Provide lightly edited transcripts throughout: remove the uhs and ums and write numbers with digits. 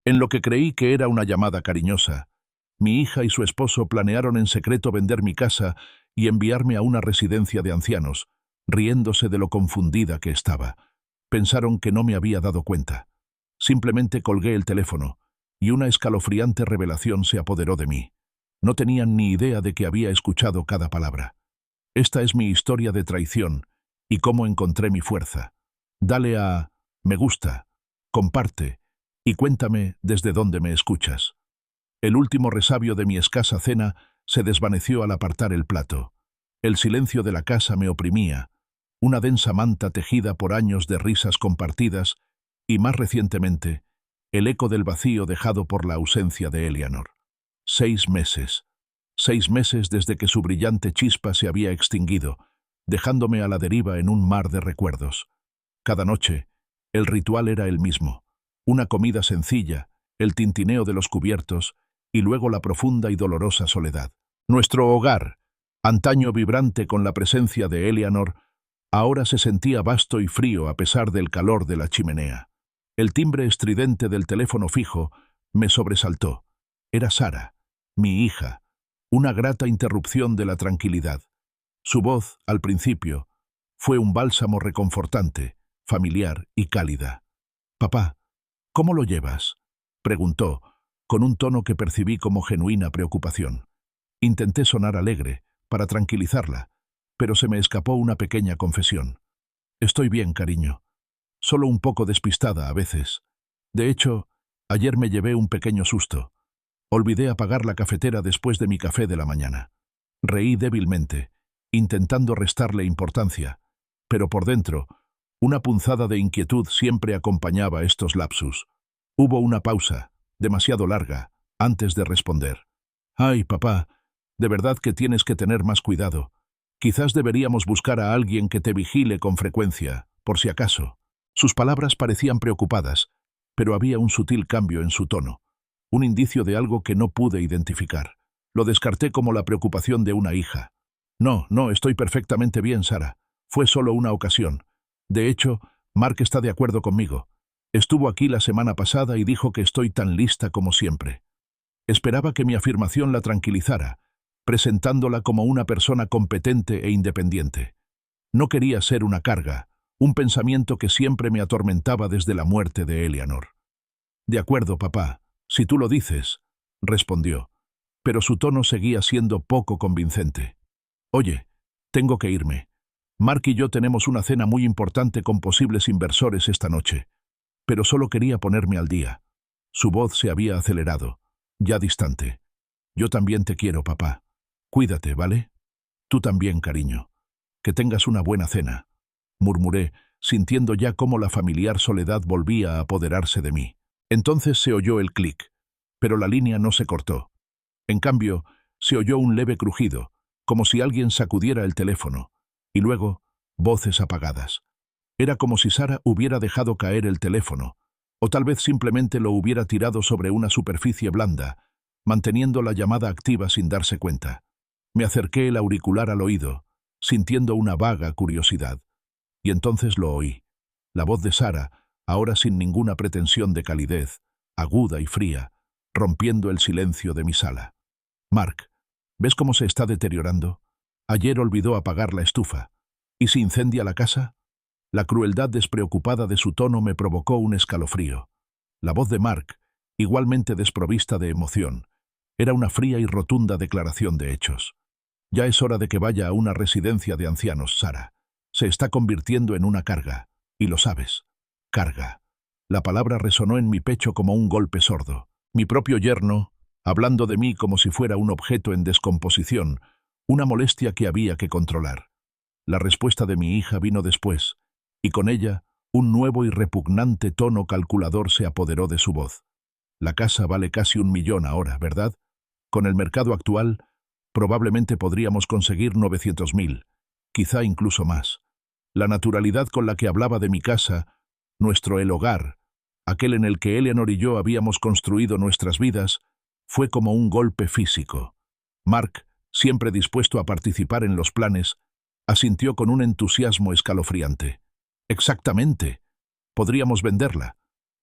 En lo que creí que era una llamada cariñosa, mi hija y su esposo planearon en secreto vender mi casa y enviarme a una residencia de ancianos, riéndose de lo confundida que estaba. Pensaron que no me había dado cuenta. Simplemente colgué el teléfono, y una escalofriante revelación se apoderó de mí. No tenían ni idea de que había escuchado cada palabra. Esta es mi historia de traición y cómo encontré mi fuerza. Dale a me gusta, comparte y cuéntame desde dónde me escuchas. El último resabio de mi escasa cena se desvaneció al apartar el plato. El silencio de la casa me oprimía, una densa manta tejida por años de risas compartidas y, más recientemente, el eco del vacío dejado por la ausencia de Eleanor. 6 meses. 6 meses desde que su brillante chispa se había extinguido, dejándome a la deriva en un mar de recuerdos. Cada noche, el ritual era el mismo. Una comida sencilla, el tintineo de los cubiertos y luego la profunda y dolorosa soledad. Nuestro hogar, antaño vibrante con la presencia de Eleanor, ahora se sentía vasto y frío a pesar del calor de la chimenea. El timbre estridente del teléfono fijo me sobresaltó. Era Sara, mi hija, una grata interrupción de la tranquilidad. Su voz, al principio, fue un bálsamo reconfortante, familiar y cálida. «Papá, ¿cómo lo llevas?», preguntó, con un tono que percibí como genuina preocupación. Intenté sonar alegre, para tranquilizarla, pero se me escapó una pequeña confesión. «Estoy bien, cariño. Solo un poco despistada a veces. De hecho, ayer me llevé un pequeño susto. Olvidé apagar la cafetera después de mi café de la mañana». Reí débilmente, intentando restarle importancia, pero por dentro, una punzada de inquietud siempre acompañaba estos lapsus. Hubo una pausa, demasiado larga, antes de responder. «Ay, papá, de verdad que tienes que tener más cuidado. Quizás deberíamos buscar a alguien que te vigile con frecuencia, por si acaso». Sus palabras parecían preocupadas, pero había un sutil cambio en su tono, un indicio de algo que no pude identificar. Lo descarté como la preocupación de una hija. No, estoy perfectamente bien, Sara. Fue solo una ocasión. De hecho, Mark está de acuerdo conmigo. Estuvo aquí la semana pasada y dijo que estoy tan lista como siempre». Esperaba que mi afirmación la tranquilizara, presentándola como una persona competente e independiente. No quería ser una carga, un pensamiento que siempre me atormentaba desde la muerte de Eleanor. «De acuerdo, papá, si tú lo dices», respondió, pero su tono seguía siendo poco convincente. «Oye, tengo que irme. Mark y yo tenemos una cena muy importante con posibles inversores esta noche, pero solo quería ponerme al día». Su voz se había acelerado, ya distante. «Yo también te quiero, papá. Cuídate, ¿vale? Tú también, cariño. Que tengas una buena cena», murmuré, sintiendo ya cómo la familiar soledad volvía a apoderarse de mí. Entonces se oyó el clic, pero la línea no se cortó. En cambio, se oyó un leve crujido, como si alguien sacudiera el teléfono, y luego, voces apagadas. Era como si Sara hubiera dejado caer el teléfono, o tal vez simplemente lo hubiera tirado sobre una superficie blanda, manteniendo la llamada activa sin darse cuenta. Me acerqué el auricular al oído, sintiendo una vaga curiosidad. Y entonces lo oí. La voz de Sara, ahora sin ninguna pretensión de calidez, aguda y fría, rompiendo el silencio de mi sala. «Mark, ¿ves cómo se está deteriorando? Ayer olvidó apagar la estufa. ¿Y si incendia la casa?». La crueldad despreocupada de su tono me provocó un escalofrío. La voz de Mark, igualmente desprovista de emoción, era una fría y rotunda declaración de hechos. «Ya es hora de que vaya a una residencia de ancianos, Sara. Se está convirtiendo en una carga, y lo sabes. Carga». La palabra resonó en mi pecho como un golpe sordo. Mi propio yerno, hablando de mí como si fuera un objeto en descomposición, una molestia que había que controlar. La respuesta de mi hija vino después, y con ella un nuevo y repugnante tono calculador se apoderó de su voz. «La casa vale casi 1 millón ahora, ¿verdad? Con el mercado actual, probablemente podríamos conseguir 900.000, quizá incluso más». La naturalidad con la que hablaba de mi casa, el hogar, aquel en el que Eleanor y yo habíamos construido nuestras vidas, fue como un golpe físico. Mark, siempre dispuesto a participar en los planes, asintió con un entusiasmo escalofriante. «Exactamente. Podríamos venderla.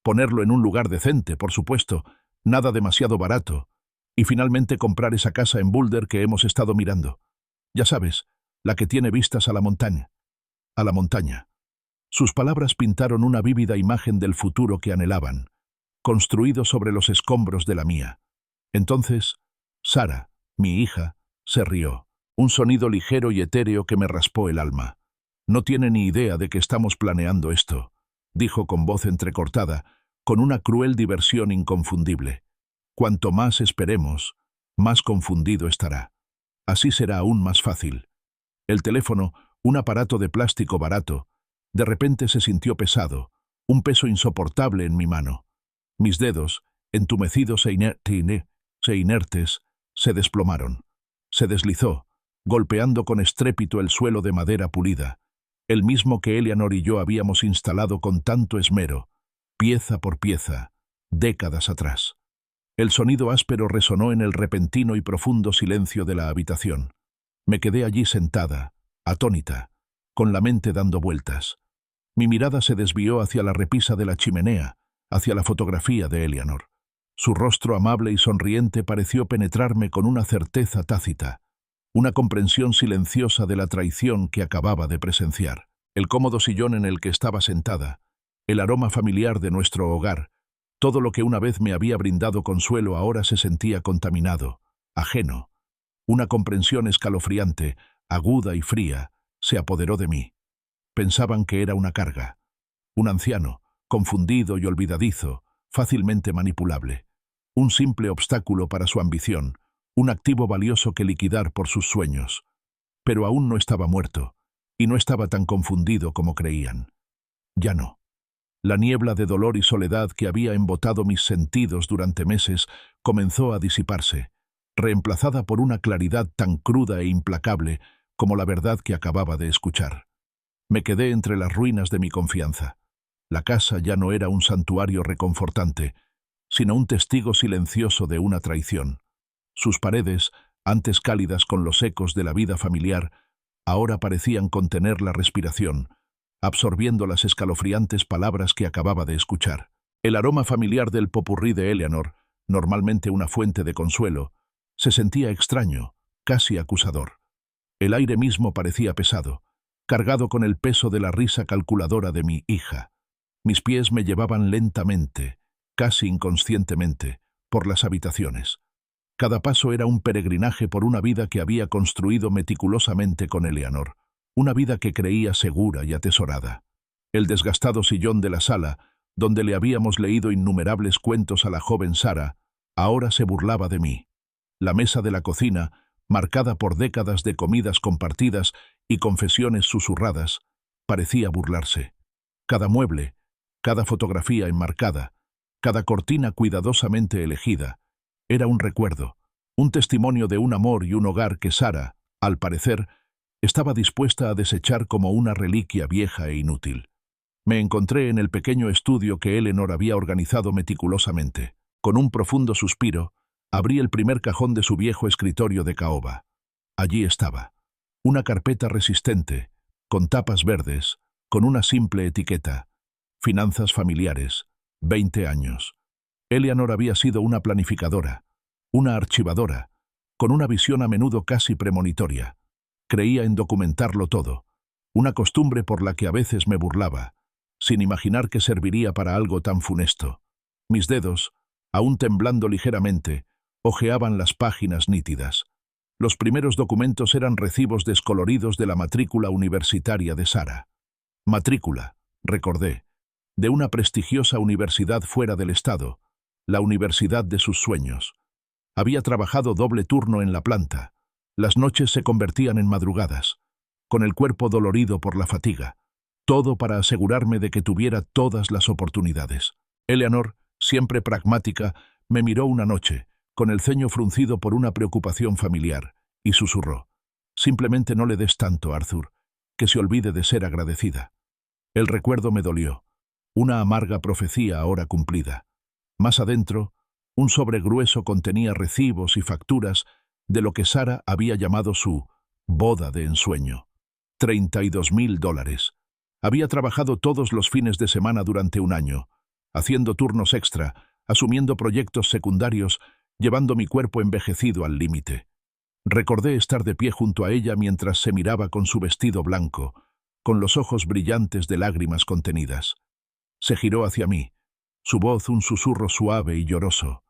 ponerlo en un lugar decente, por supuesto, nada demasiado barato, y finalmente comprar esa casa en Boulder que hemos estado mirando. Ya sabes, la que tiene vistas a la montaña. A la montaña. Sus palabras pintaron una vívida imagen del futuro que anhelaban, construido sobre los escombros de la mía. Entonces, Sara, mi hija, se rió, un sonido ligero y etéreo que me raspó el alma. No tiene ni idea de que estamos planeando esto, dijo con voz entrecortada, con una cruel diversión inconfundible. Cuanto más esperemos, más confundido estará. Así será aún más fácil. El teléfono, un aparato de plástico barato, de repente se sintió pesado, un peso insoportable en mi mano. Mis dedos, entumecidos e inertes, se desplomaron. Se deslizó, golpeando con estrépito el suelo de madera pulida, el mismo que Eleanor y yo habíamos instalado con tanto esmero, pieza por pieza, décadas atrás. El sonido áspero resonó en el repentino y profundo silencio de la habitación. Me quedé allí sentada, atónita, con la mente dando vueltas. Mi mirada se desvió hacia la repisa de la chimenea, hacia la fotografía de Eleanor. Su rostro amable y sonriente pareció penetrarme con una certeza tácita, una comprensión silenciosa de la traición que acababa de presenciar. El cómodo sillón en el que estaba sentada, el aroma familiar de nuestro hogar, todo lo que una vez me había brindado consuelo ahora se sentía contaminado, ajeno. Una comprensión escalofriante, aguda y fría, se apoderó de mí. Pensaban que era una carga. Un anciano, confundido y olvidadizo, fácilmente manipulable. Un simple obstáculo para su ambición, un activo valioso que liquidar por sus sueños. Pero aún no estaba muerto, y no estaba tan confundido como creían. Ya no. La niebla de dolor y soledad que había embotado mis sentidos durante meses comenzó a disiparse, reemplazada por una claridad tan cruda e implacable como la verdad que acababa de escuchar. Me quedé entre las ruinas de mi confianza. La casa ya no era un santuario reconfortante, sino un testigo silencioso de una traición. Sus paredes, antes cálidas con los ecos de la vida familiar, ahora parecían contener la respiración, absorbiendo las escalofriantes palabras que acababa de escuchar. El aroma familiar del popurrí de Eleanor, normalmente una fuente de consuelo, se sentía extraño, casi acusador. El aire mismo parecía pesado, cargado con el peso de la risa calculadora de mi hija. Mis pies me llevaban lentamente, casi inconscientemente, por las habitaciones. Cada paso era un peregrinaje por una vida que había construido meticulosamente con Eleanor, una vida que creía segura y atesorada. El desgastado sillón de la sala, donde le habíamos leído innumerables cuentos a la joven Sara, ahora se burlaba de mí. La mesa de la cocina, marcada por décadas de comidas compartidas y confesiones susurradas, parecía burlarse. Cada mueble, cada fotografía enmarcada, cada cortina cuidadosamente elegida, era un recuerdo, un testimonio de un amor y un hogar que Sara, al parecer, estaba dispuesta a desechar como una reliquia vieja e inútil. Me encontré en el pequeño estudio que Eleanor había organizado meticulosamente. Con un profundo suspiro, abrí el primer cajón de su viejo escritorio de caoba. Allí estaba, una carpeta resistente, con tapas verdes, con una simple etiqueta: Finanzas familiares, 20 años. Eleanor había sido una planificadora, una archivadora, con una visión a menudo casi premonitoria. Creía en documentarlo todo, una costumbre por la que a veces me burlaba, sin imaginar que serviría para algo tan funesto. Mis dedos, aún temblando ligeramente, hojeaban las páginas nítidas. Los primeros documentos eran recibos descoloridos de la matrícula universitaria de Sara. Matrícula, recordé, de una prestigiosa universidad fuera del estado, la universidad de sus sueños. Había trabajado doble turno en la planta. Las noches se convertían en madrugadas, con el cuerpo dolorido por la fatiga, todo para asegurarme de que tuviera todas las oportunidades. Eleanor, siempre pragmática, me miró una noche, con el ceño fruncido por una preocupación familiar, y susurró: «Simplemente no le des tanto, Arthur, que se olvide de ser agradecida». El recuerdo me dolió, una amarga profecía ahora cumplida. Más adentro, un sobre grueso contenía recibos y facturas de lo que Sara había llamado su boda de ensueño. $32.000. Había trabajado todos los fines de semana durante un año, haciendo turnos extra, asumiendo proyectos secundarios, llevando mi cuerpo envejecido al límite. Recordé estar de pie junto a ella mientras se miraba con su vestido blanco, con los ojos brillantes de lágrimas contenidas. Se giró hacia mí, su voz un susurro suave y lloroso.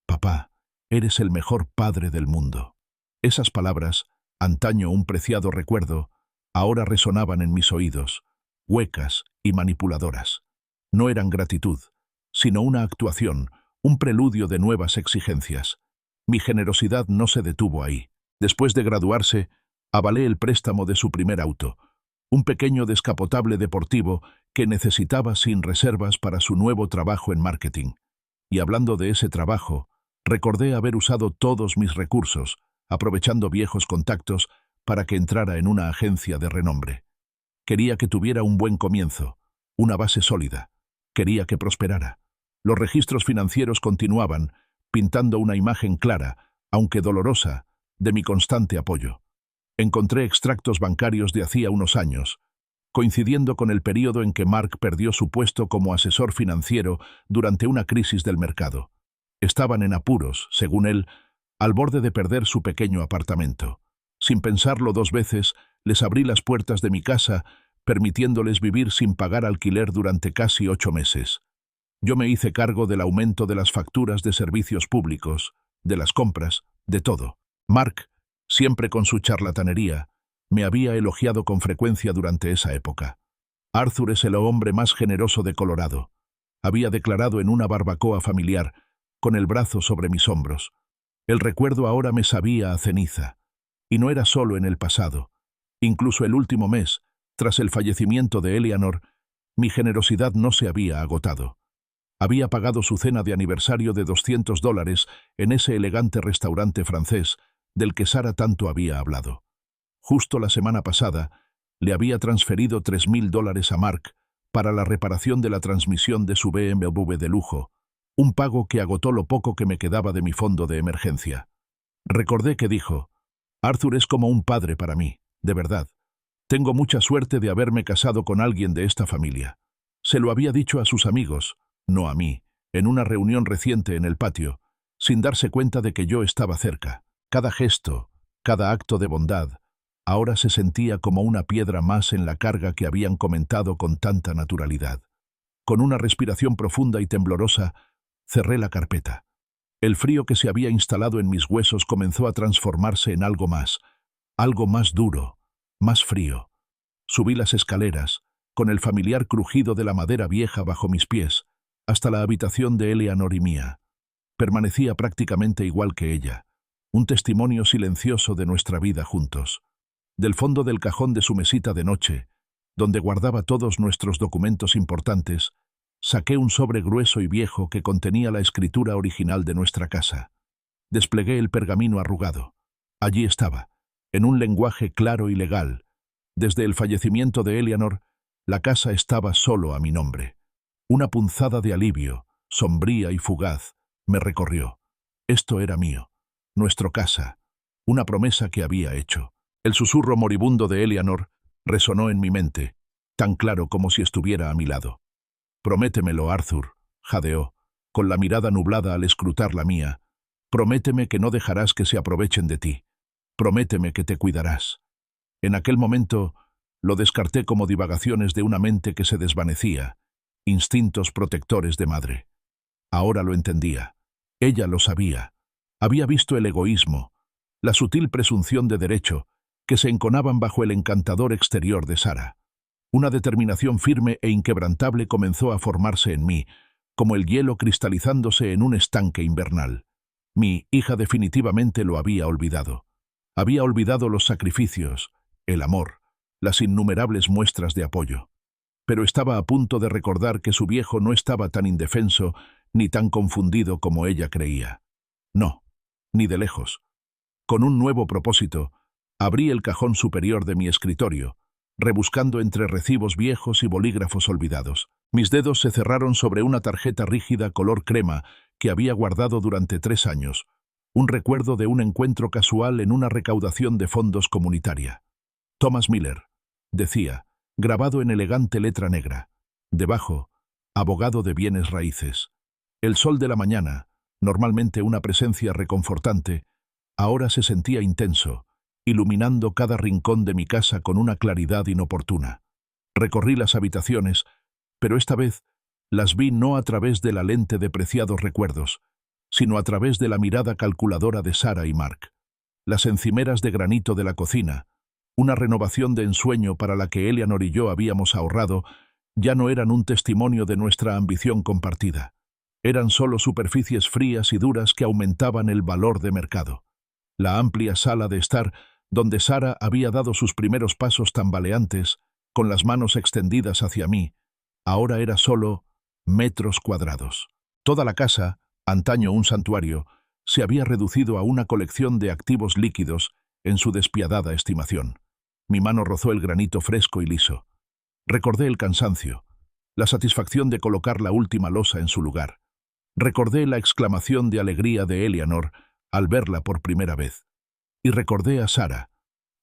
«Papá, eres el mejor padre del mundo». Esas palabras, antaño un preciado recuerdo, ahora resonaban en mis oídos, huecas y manipuladoras. No eran gratitud, sino una actuación, un preludio de nuevas exigencias. Mi generosidad no se detuvo ahí. Después de graduarse, avalé el préstamo de su primer auto, un pequeño descapotable deportivo que necesitaba sin reservas para su nuevo trabajo en marketing. Y hablando de ese trabajo, recordé haber usado todos mis recursos, aprovechando viejos contactos, para que entrara en una agencia de renombre. Quería que tuviera un buen comienzo, una base sólida. Quería que prosperara. Los registros financieros continuaban, pintando una imagen clara, aunque dolorosa, de mi constante apoyo. Encontré extractos bancarios de hacía unos años, coincidiendo con el periodo en que Mark perdió su puesto como asesor financiero durante una crisis del mercado. Estaban en apuros, según él, al borde de perder su pequeño apartamento. Sin pensarlo dos veces, les abrí las puertas de mi casa, permitiéndoles vivir sin pagar alquiler durante casi 8 meses. Yo me hice cargo del aumento de las facturas de servicios públicos, de las compras, de todo. Mark, siempre con su charlatanería, me había elogiado con frecuencia durante esa época. Arthur es el hombre más generoso de Colorado, había declarado en una barbacoa familiar, con el brazo sobre mis hombros. El recuerdo ahora me sabía a ceniza. Y no era solo en el pasado. Incluso el último mes, tras el fallecimiento de Eleanor, mi generosidad no se había agotado. Había pagado su cena de aniversario de $200 en ese elegante restaurante francés del que Sara tanto había hablado. Justo la semana pasada, le había transferido $3,000 a Mark para la reparación de la transmisión de su BMW de lujo, un pago que agotó lo poco que me quedaba de mi fondo de emergencia. Recordé que dijo: «Arthur es como un padre para mí, de verdad. Tengo mucha suerte de haberme casado con alguien de esta familia». Se lo había dicho a sus amigos, no a mí, en una reunión reciente en el patio, sin darse cuenta de que yo estaba cerca. Cada gesto, cada acto de bondad, ahora se sentía como una piedra más en la carga que habían comentado con tanta naturalidad. Con una respiración profunda y temblorosa, cerré la carpeta. El frío que se había instalado en mis huesos comenzó a transformarse en algo más duro, más frío. Subí las escaleras, con el familiar crujido de la madera vieja bajo mis pies, hasta la habitación de Eleanor y mía. Permanecía prácticamente igual que ella, un testimonio silencioso de nuestra vida juntos. Del fondo del cajón de su mesita de noche, donde guardaba todos nuestros documentos importantes, saqué un sobre grueso y viejo que contenía la escritura original de nuestra casa. Desplegué el pergamino arrugado. Allí estaba, en un lenguaje claro y legal. Desde el fallecimiento de Eleanor, la casa estaba solo a mi nombre. Una punzada de alivio, sombría y fugaz, me recorrió. Esto era mío, nuestra casa, una promesa que había hecho. El susurro moribundo de Eleanor resonó en mi mente, tan claro como si estuviera a mi lado. «Prométemelo, Arthur», jadeó, con la mirada nublada al escrutar la mía. «Prométeme que no dejarás que se aprovechen de ti. Prométeme que te cuidarás». En aquel momento lo descarté como divagaciones de una mente que se desvanecía, instintos protectores de madre. Ahora lo entendía. Ella lo sabía. Había visto el egoísmo, la sutil presunción de derecho, que se enconaban bajo el encantador exterior de Sara. Una determinación firme e inquebrantable comenzó a formarse en mí, como el hielo cristalizándose en un estanque invernal. Mi hija definitivamente lo había olvidado. Había olvidado los sacrificios, el amor, las innumerables muestras de apoyo. Pero estaba a punto de recordar que su viejo no estaba tan indefenso ni tan confundido como ella creía. No, ni de lejos. Con un nuevo propósito, abrí el cajón superior de mi escritorio, rebuscando entre recibos viejos y bolígrafos olvidados. Mis dedos se cerraron sobre una tarjeta rígida color crema que había guardado durante 3 años, un recuerdo de un encuentro casual en una recaudación de fondos comunitaria. Thomas Miller, decía, grabado en elegante letra negra. Debajo, abogado de bienes raíces. El sol de la mañana, normalmente una presencia reconfortante, ahora se sentía intenso, iluminando cada rincón de mi casa con una claridad inoportuna. Recorrí las habitaciones, pero esta vez las vi no a través de la lente de preciados recuerdos, sino a través de la mirada calculadora de Sara y Mark. Las encimeras de granito de la cocina, una renovación de ensueño para la que Eleanor y yo habíamos ahorrado, ya no eran un testimonio de nuestra ambición compartida. Eran solo superficies frías y duras que aumentaban el valor de mercado. La amplia sala de estar, donde Sara había dado sus primeros pasos tambaleantes, con las manos extendidas hacia mí, ahora era solo metros cuadrados. Toda la casa, antaño un santuario, se había reducido a una colección de activos líquidos en su despiadada estimación. Mi mano rozó el granito fresco y liso. Recordé el cansancio, la satisfacción de colocar la última losa en su lugar. Recordé la exclamación de alegría de Eleanor al verla por primera vez. Y recordé a Sara,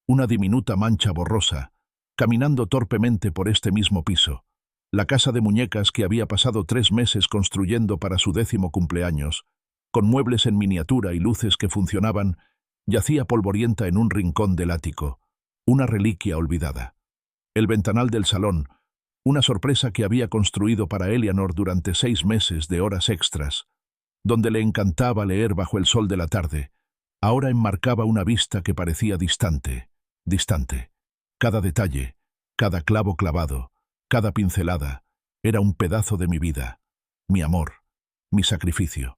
una diminuta mancha borrosa, caminando torpemente por este mismo piso, la casa de muñecas que había pasado 3 meses construyendo para su 10º cumpleaños, con muebles en miniatura y luces que funcionaban, yacía polvorienta en un rincón del ático, una reliquia olvidada. El ventanal del salón, una sorpresa que había construido para Eleanor durante 6 meses de horas extras, donde le encantaba leer bajo el sol de la tarde, ahora enmarcaba una vista que parecía distante, distante. Cada detalle, cada clavo clavado, cada pincelada, era un pedazo de mi vida, mi amor, mi sacrificio.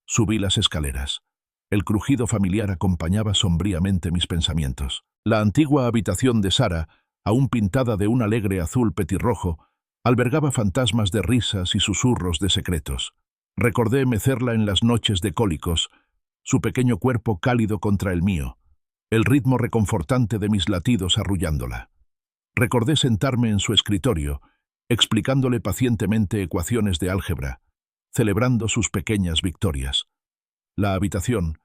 Subí las escaleras. El crujido familiar acompañaba sombríamente mis pensamientos. La antigua habitación de Sara, aún pintada de un alegre azul petirrojo, albergaba fantasmas de risas y susurros de secretos. Recordé mecerla en las noches de cólicos, su pequeño cuerpo cálido contra el mío, el ritmo reconfortante de mis latidos arrullándola. Recordé sentarme en su escritorio, explicándole pacientemente ecuaciones de álgebra, celebrando sus pequeñas victorias. La habitación,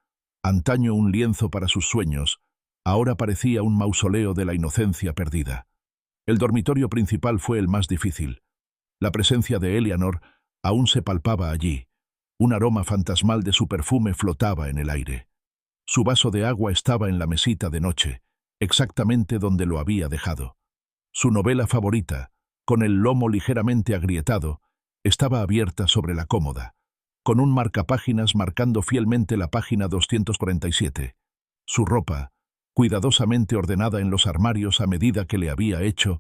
antaño un lienzo para sus sueños, ahora parecía un mausoleo de la inocencia perdida. El dormitorio principal fue el más difícil. La presencia de Eleanor aún se palpaba allí. Un aroma fantasmal de su perfume flotaba en el aire. Su vaso de agua estaba en la mesita de noche, exactamente donde lo había dejado. Su novela favorita, con el lomo ligeramente agrietado, estaba abierta sobre la cómoda, con un marcapáginas marcando fielmente la página 247. Su ropa, cuidadosamente ordenada en los armarios a medida que le había hecho,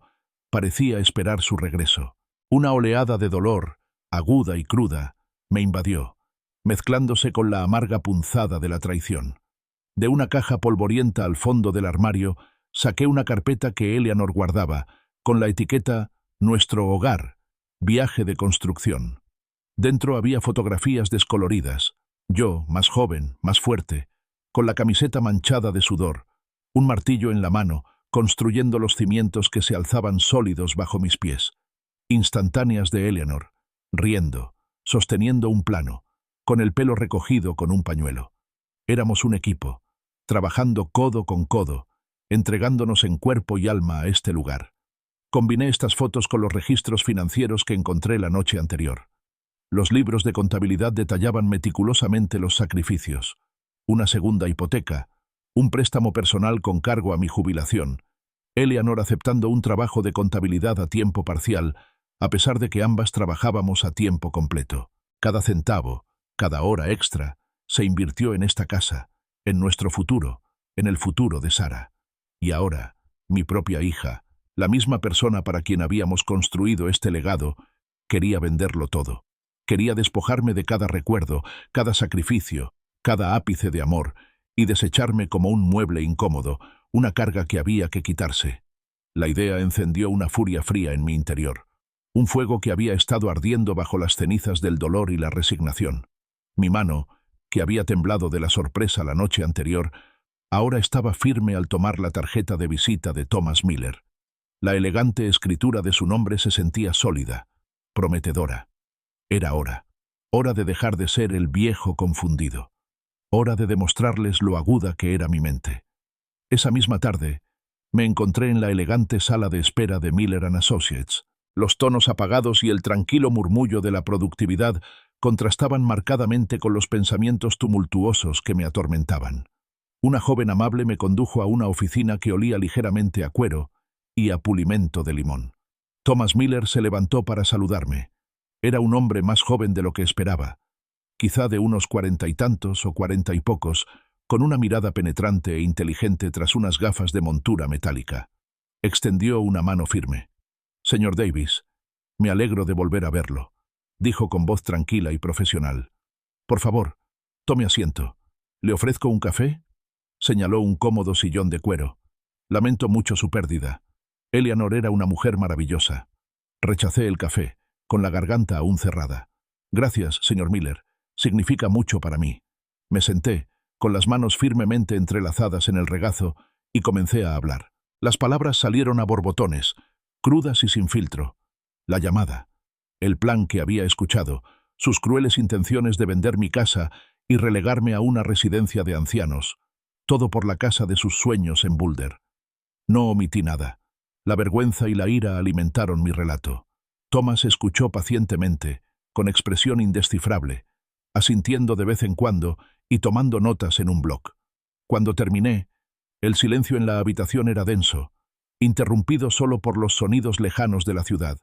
parecía esperar su regreso. Una oleada de dolor, aguda y cruda, me invadió, mezclándose con la amarga punzada de la traición. De una caja polvorienta al fondo del armario, saqué una carpeta que Eleanor guardaba, con la etiqueta «Nuestro hogar, viaje de construcción». Dentro había fotografías descoloridas, yo, más joven, más fuerte, con la camiseta manchada de sudor, un martillo en la mano, construyendo los cimientos que se alzaban sólidos bajo mis pies. Instantáneas de Eleanor, riendo, sosteniendo un plano, con el pelo recogido con un pañuelo. Éramos un equipo, trabajando codo con codo, entregándonos en cuerpo y alma a este lugar. Combiné estas fotos con los registros financieros que encontré la noche anterior. Los libros de contabilidad detallaban meticulosamente los sacrificios, una segunda hipoteca, un préstamo personal con cargo a mi jubilación, Eleanor aceptando un trabajo de contabilidad a tiempo parcial, a pesar de que ambas trabajábamos a tiempo completo. Cada centavo, cada hora extra, se invirtió en esta casa, en nuestro futuro, en el futuro de Sara. Y ahora, mi propia hija, la misma persona para quien habíamos construido este legado, quería venderlo todo. Quería despojarme de cada recuerdo, cada sacrificio, cada ápice de amor, y desecharme como un mueble incómodo, una carga que había que quitarse. La idea encendió una furia fría en mi interior, un fuego que había estado ardiendo bajo las cenizas del dolor y la resignación. Mi mano, que había temblado de la sorpresa la noche anterior, ahora estaba firme al tomar la tarjeta de visita de Thomas Miller. La elegante escritura de su nombre se sentía sólida, prometedora. Era hora de dejar de ser el viejo confundido, hora de demostrarles lo aguda que era mi mente. Esa misma tarde, me encontré en la elegante sala de espera de Miller & Associates, Los tonos apagados y el tranquilo murmullo de la productividad contrastaban marcadamente con los pensamientos tumultuosos que me atormentaban. Una joven amable me condujo a una oficina que olía ligeramente a cuero y a pulimento de limón. Thomas Miller se levantó para saludarme. Era un hombre más joven de lo que esperaba, quizá de unos 40 y tantos o 40 y pocos, con una mirada penetrante e inteligente tras unas gafas de montura metálica. Extendió una mano firme. «Señor Davis, me alegro de volver a verlo», dijo con voz tranquila y profesional. «Por favor, tome asiento. ¿Le ofrezco un café?», señaló un cómodo sillón de cuero. «Lamento mucho su pérdida. Eleanor era una mujer maravillosa». Rechacé el café, con la garganta aún cerrada. «Gracias, señor Miller. Significa mucho para mí». Me senté, con las manos firmemente entrelazadas en el regazo, y comencé a hablar. Las palabras salieron a borbotones, crudas y sin filtro. La llamada, el plan que había escuchado, sus crueles intenciones de vender mi casa y relegarme a una residencia de ancianos, todo por la casa de sus sueños en Boulder. No omití nada. La vergüenza y la ira alimentaron mi relato. Thomas escuchó pacientemente, con expresión indescifrable, asintiendo de vez en cuando y tomando notas en un bloc. Cuando terminé, el silencio en la habitación era denso, interrumpido solo por los sonidos lejanos de la ciudad.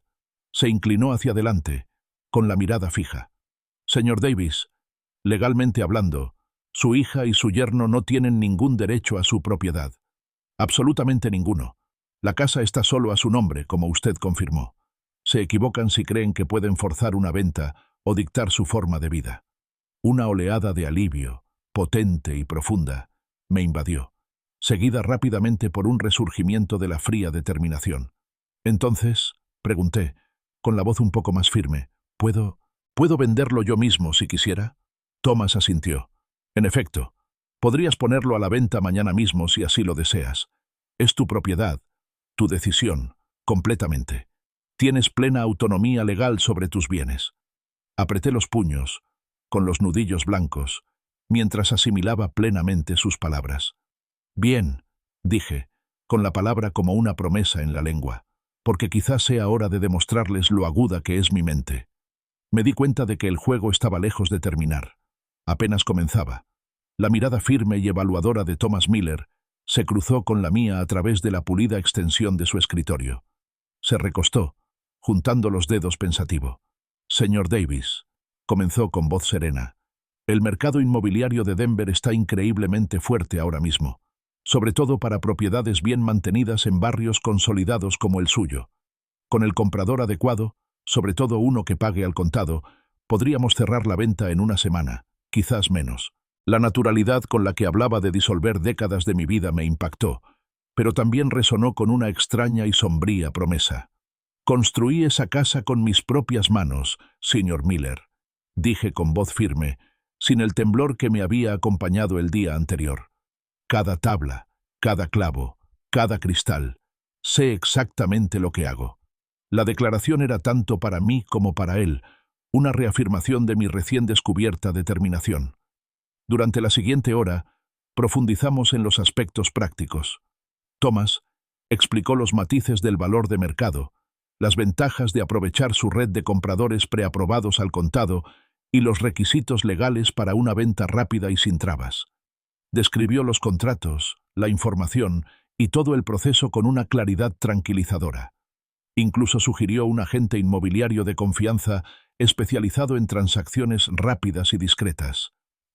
Se inclinó hacia adelante, con la mirada fija. «Señor Davis, legalmente hablando, su hija y su yerno no tienen ningún derecho a su propiedad. Absolutamente ninguno. La casa está solo a su nombre, como usted confirmó. Se equivocan si creen que pueden forzar una venta o dictar su forma de vida». Una oleada de alivio, potente y profunda, me invadió, seguida rápidamente por un resurgimiento de la fría determinación. «Entonces», pregunté, con la voz un poco más firme, ¿puedo venderlo yo mismo si quisiera?» Thomas asintió. «En efecto, podrías ponerlo a la venta mañana mismo si así lo deseas. Es tu propiedad, tu decisión, completamente. Tienes plena autonomía legal sobre tus bienes». Apreté los puños, con los nudillos blancos, mientras asimilaba plenamente sus palabras. «Bien», dije, con la palabra como una promesa en la lengua, «porque quizás sea hora de demostrarles lo aguda que es mi mente». Me di cuenta de que el juego estaba lejos de terminar. Apenas comenzaba. La mirada firme y evaluadora de Thomas Miller se cruzó con la mía a través de la pulida extensión de su escritorio. Se recostó, juntando los dedos pensativo. «Señor Davis», comenzó con voz serena, «el mercado inmobiliario de Denver está increíblemente fuerte ahora mismo, sobre todo para propiedades bien mantenidas en barrios consolidados como el suyo. Con el comprador adecuado, sobre todo uno que pague al contado, podríamos cerrar la venta en una semana, quizás menos». La naturalidad con la que hablaba de disolver décadas de mi vida me impactó, pero también resonó con una extraña y sombría promesa. «Construí esa casa con mis propias manos, señor Miller», dije con voz firme, sin el temblor que me había acompañado el día anterior. «Cada tabla, cada clavo, cada cristal, sé exactamente lo que hago». La declaración era tanto para mí como para él, una reafirmación de mi recién descubierta determinación. Durante la siguiente hora, profundizamos en los aspectos prácticos. Thomas explicó los matices del valor de mercado, las ventajas de aprovechar su red de compradores preaprobados al contado y los requisitos legales para una venta rápida y sin trabas. Describió los contratos, la información y todo el proceso con una claridad tranquilizadora. Incluso sugirió un agente inmobiliario de confianza especializado en transacciones rápidas y discretas,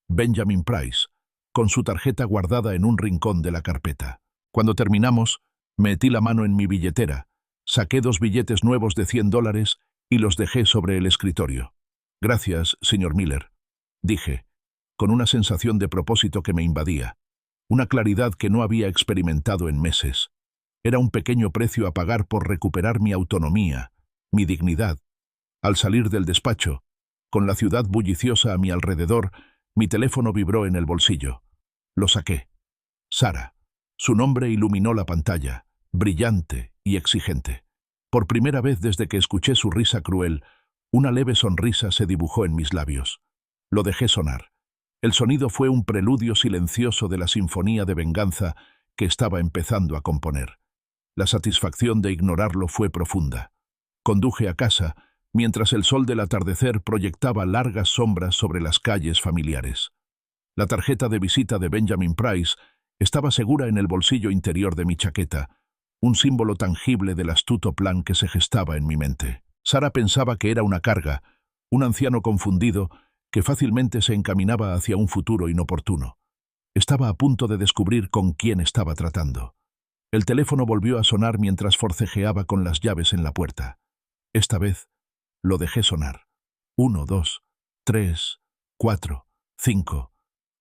Benjamin Price, con su tarjeta guardada en un rincón de la carpeta. Cuando terminamos, metí la mano en mi billetera, saqué 2 billetes nuevos de $100 y los dejé sobre el escritorio. «Gracias, señor Miller», dije, con una sensación de propósito que me invadía, una claridad que no había experimentado en meses. Era un pequeño precio a pagar por recuperar mi autonomía, mi dignidad. Al salir del despacho, con la ciudad bulliciosa a mi alrededor, mi teléfono vibró en el bolsillo. Lo saqué. Sara. Su nombre iluminó la pantalla, brillante y exigente. Por primera vez desde que escuché su risa cruel, una leve sonrisa se dibujó en mis labios. Lo dejé sonar. El sonido fue un preludio silencioso de la sinfonía de venganza que estaba empezando a componer. La satisfacción de ignorarlo fue profunda. Conduje a casa, mientras el sol del atardecer proyectaba largas sombras sobre las calles familiares. La tarjeta de visita de Benjamin Price estaba segura en el bolsillo interior de mi chaqueta, un símbolo tangible del astuto plan que se gestaba en mi mente. Sara pensaba que era una carga, un anciano confundido que fácilmente se encaminaba hacia un futuro inoportuno. Estaba a punto de descubrir con quién estaba tratando. El teléfono volvió a sonar mientras forcejeaba con las llaves en la puerta. Esta vez lo dejé sonar. 1, 2, 3, 4, 5.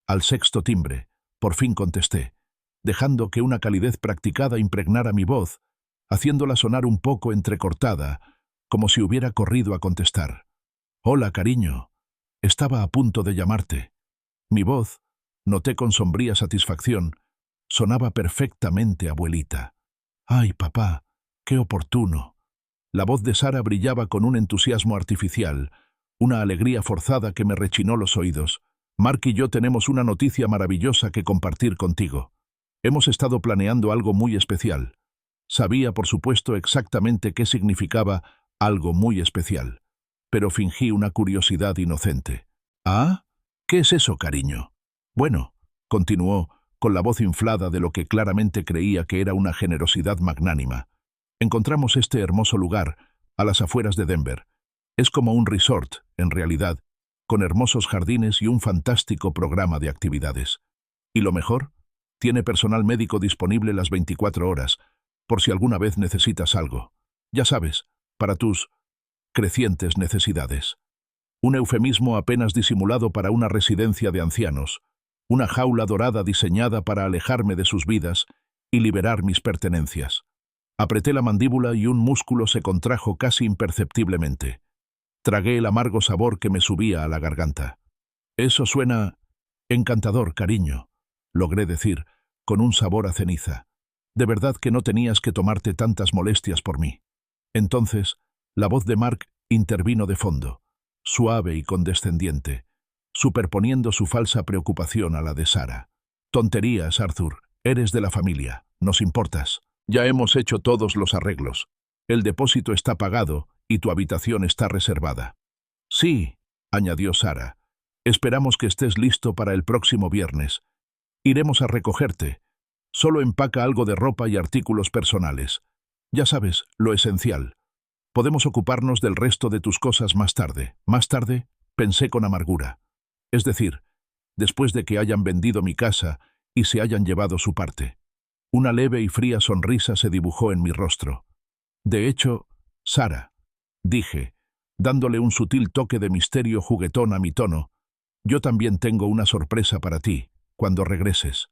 Al sexto timbre, por fin contesté, dejando que una calidez practicada impregnara mi voz, haciéndola sonar un poco entrecortada, como si hubiera corrido a contestar. «Hola, cariño. Estaba a punto de llamarte». Mi voz, noté con sombría satisfacción, sonaba perfectamente abuelita. «Ay, papá, qué oportuno». La voz de Sara brillaba con un entusiasmo artificial, una alegría forzada que me rechinó los oídos. «Mark y yo tenemos una noticia maravillosa que compartir contigo. Hemos estado planeando algo muy especial». Sabía, por supuesto, exactamente qué significaba algo muy especial, pero fingí una curiosidad inocente. «¿Ah? ¿Qué es eso, cariño?» «Bueno», continuó, con la voz inflada de lo que claramente creía que era una generosidad magnánima. «Encontramos este hermoso lugar, a las afueras de Denver. Es como un resort, en realidad, con hermosos jardines y un fantástico programa de actividades. Y lo mejor, tiene personal médico disponible las 24 horas, por si alguna vez necesitas algo. Ya sabes, para tus crecientes necesidades. Un eufemismo apenas disimulado para una residencia de ancianos, una jaula dorada diseñada para alejarme de sus vidas y liberar mis pertenencias». Apreté la mandíbula y un músculo se contrajo casi imperceptiblemente. Tragué el amargo sabor que me subía a la garganta. «Eso suena encantador, cariño», logré decir, con un sabor a ceniza. «De verdad que no tenías que tomarte tantas molestias por mí». Entonces, la voz de Mark intervino de fondo, suave y condescendiente, superponiendo su falsa preocupación a la de Sara. «Tonterías, Arthur. Eres de la familia. Nos importas. Ya hemos hecho todos los arreglos. El depósito está pagado y tu habitación está reservada». «Sí», añadió Sara. «Esperamos que estés listo para el próximo viernes. Iremos a recogerte. Solo empaca algo de ropa y artículos personales. Ya sabes, lo esencial. Podemos ocuparnos del resto de tus cosas más tarde». «Más tarde», pensé con amargura. Es decir, después de que hayan vendido mi casa y se hayan llevado su parte. Una leve y fría sonrisa se dibujó en mi rostro. «De hecho, Sara», dije, dándole un sutil toque de misterio juguetón a mi tono, «yo también tengo una sorpresa para ti, cuando regreses».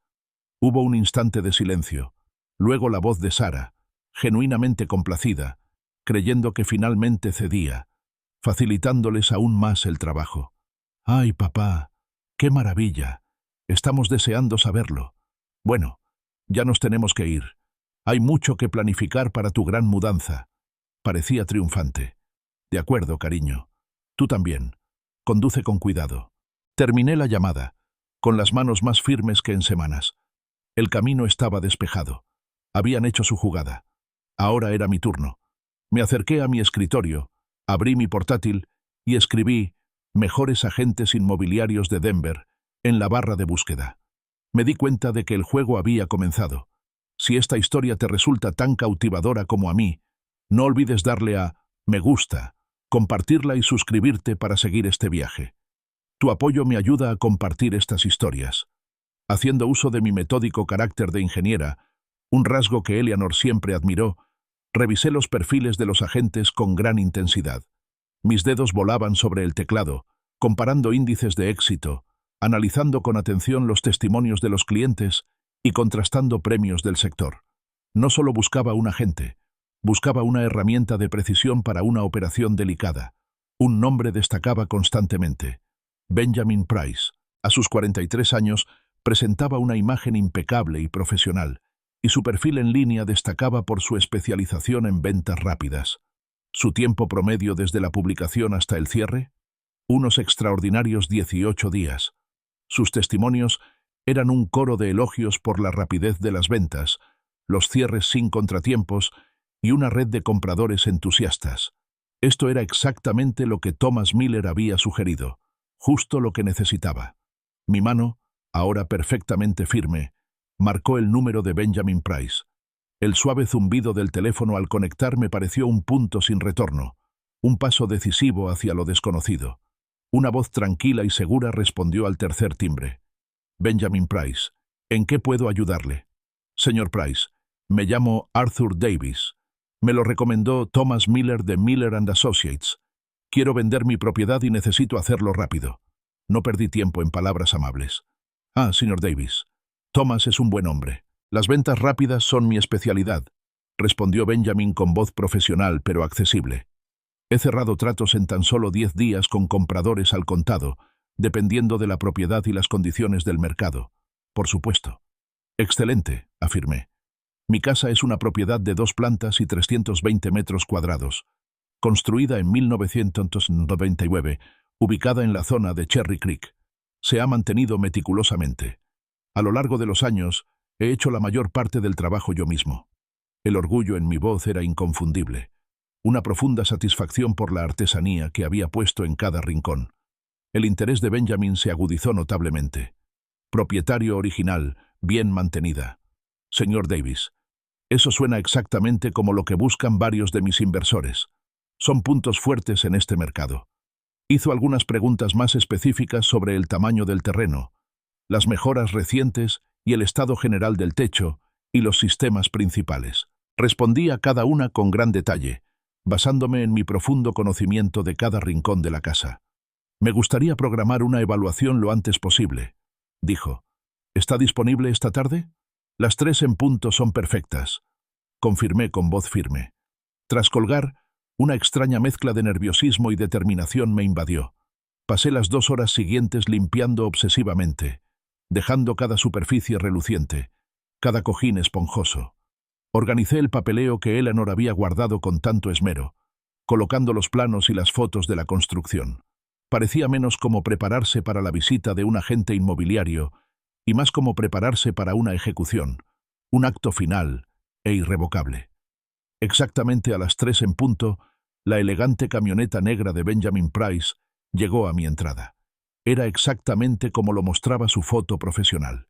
Hubo un instante de silencio. Luego la voz de Sara, genuinamente complacida, creyendo que finalmente cedía, facilitándoles aún más el trabajo. «Ay, papá, qué maravilla. Estamos deseando saberlo. Bueno, ya nos tenemos que ir. Hay mucho que planificar para tu gran mudanza». Parecía triunfante. «De acuerdo, cariño. Tú también. Conduce con cuidado». Terminé la llamada, con las manos más firmes que en semanas. El camino estaba despejado. Habían hecho su jugada. Ahora era mi turno. Me acerqué a mi escritorio, abrí mi portátil y escribí «Mejores agentes inmobiliarios de Denver» en la barra de búsqueda. Me di cuenta de que el juego había comenzado. Si esta historia te resulta tan cautivadora como a mí, no olvides darle a «me gusta», compartirla y suscribirte para seguir este viaje. Tu apoyo me ayuda a compartir estas historias. Haciendo uso de mi metódico carácter de ingeniera, un rasgo que Eleanor siempre admiró, revisé los perfiles de los agentes con gran intensidad. Mis dedos volaban sobre el teclado, comparando índices de éxito, analizando con atención los testimonios de los clientes y contrastando premios del sector. No solo buscaba un agente, buscaba una herramienta de precisión para una operación delicada. Un nombre destacaba constantemente: Benjamin Price. A sus 43 años, presentaba una imagen impecable y profesional, y su perfil en línea destacaba por su especialización en ventas rápidas. Su tiempo promedio desde la publicación hasta el cierre, unos extraordinarios 18 días. Sus testimonios eran un coro de elogios por la rapidez de las ventas, los cierres sin contratiempos y una red de compradores entusiastas. Esto era exactamente lo que Thomas Miller había sugerido, justo lo que necesitaba. Mi mano, ahora perfectamente firme, marcó el número de Benjamin Price. El suave zumbido del teléfono al conectar me pareció un punto sin retorno, un paso decisivo hacia lo desconocido. Una voz tranquila y segura respondió al tercer timbre. Benjamin Price, ¿en qué puedo ayudarle? Señor Price, me llamo Arthur Davis. Me lo recomendó Thomas Miller de Miller & Associates. Quiero vender mi propiedad y necesito hacerlo rápido. No perdí tiempo en palabras amables. Ah, señor Davis, Thomas es un buen hombre. Las ventas rápidas son mi especialidad, respondió Benjamin con voz profesional pero accesible. He cerrado tratos en tan solo 10 días con compradores al contado, dependiendo de la propiedad y las condiciones del mercado. Por supuesto. Excelente, afirmé. Mi casa es una propiedad de 2 plantas y 320 metros cuadrados, construida en 1999, ubicada en la zona de Cherry Creek. Se ha mantenido meticulosamente. A lo largo de los años, he hecho la mayor parte del trabajo yo mismo. El orgullo en mi voz era inconfundible. Una profunda satisfacción por la artesanía que había puesto en cada rincón. El interés de Benjamin se agudizó notablemente. Propietario original, bien mantenida. Señor Davis, eso suena exactamente como lo que buscan varios de mis inversores. Son puntos fuertes en este mercado. Hizo algunas preguntas más específicas sobre el tamaño del terreno, las mejoras recientes y el estado general del techo y los sistemas principales. Respondí a cada una con gran detalle, basándome en mi profundo conocimiento de cada rincón de la casa. Me gustaría programar una evaluación lo antes posible, dijo. ¿Está disponible esta tarde? Las 3 en punto son perfectas, confirmé con voz firme. Tras colgar, una extraña mezcla de nerviosismo y determinación me invadió. Pasé las 2 horas siguientes limpiando obsesivamente, dejando cada superficie reluciente, cada cojín esponjoso. Organicé el papeleo que Eleanor había guardado con tanto esmero, colocando los planos y las fotos de la construcción. Parecía menos como prepararse para la visita de un agente inmobiliario y más como prepararse para una ejecución, un acto final e irrevocable. Exactamente a las 3 en punto, la elegante camioneta negra de Benjamin Price llegó a mi entrada. Era exactamente como lo mostraba su foto profesional.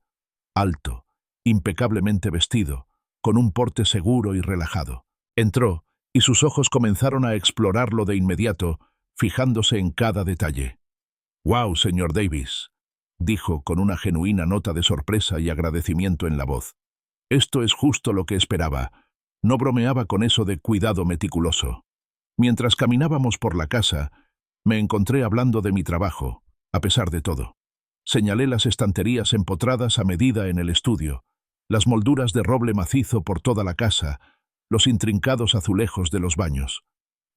Alto, impecablemente vestido, con un porte seguro y relajado. Entró, y sus ojos comenzaron a explorarlo de inmediato, fijándose en cada detalle. «¡Wow, señor Davis!», dijo con una genuina nota de sorpresa y agradecimiento en la voz. «Esto es justo lo que esperaba». No bromeaba con eso de cuidado meticuloso. Mientras caminábamos por la casa, me encontré hablando de mi trabajo, a pesar de todo. Señalé las estanterías empotradas a medida en el estudio, las molduras de roble macizo por toda la casa, los intrincados azulejos de los baños.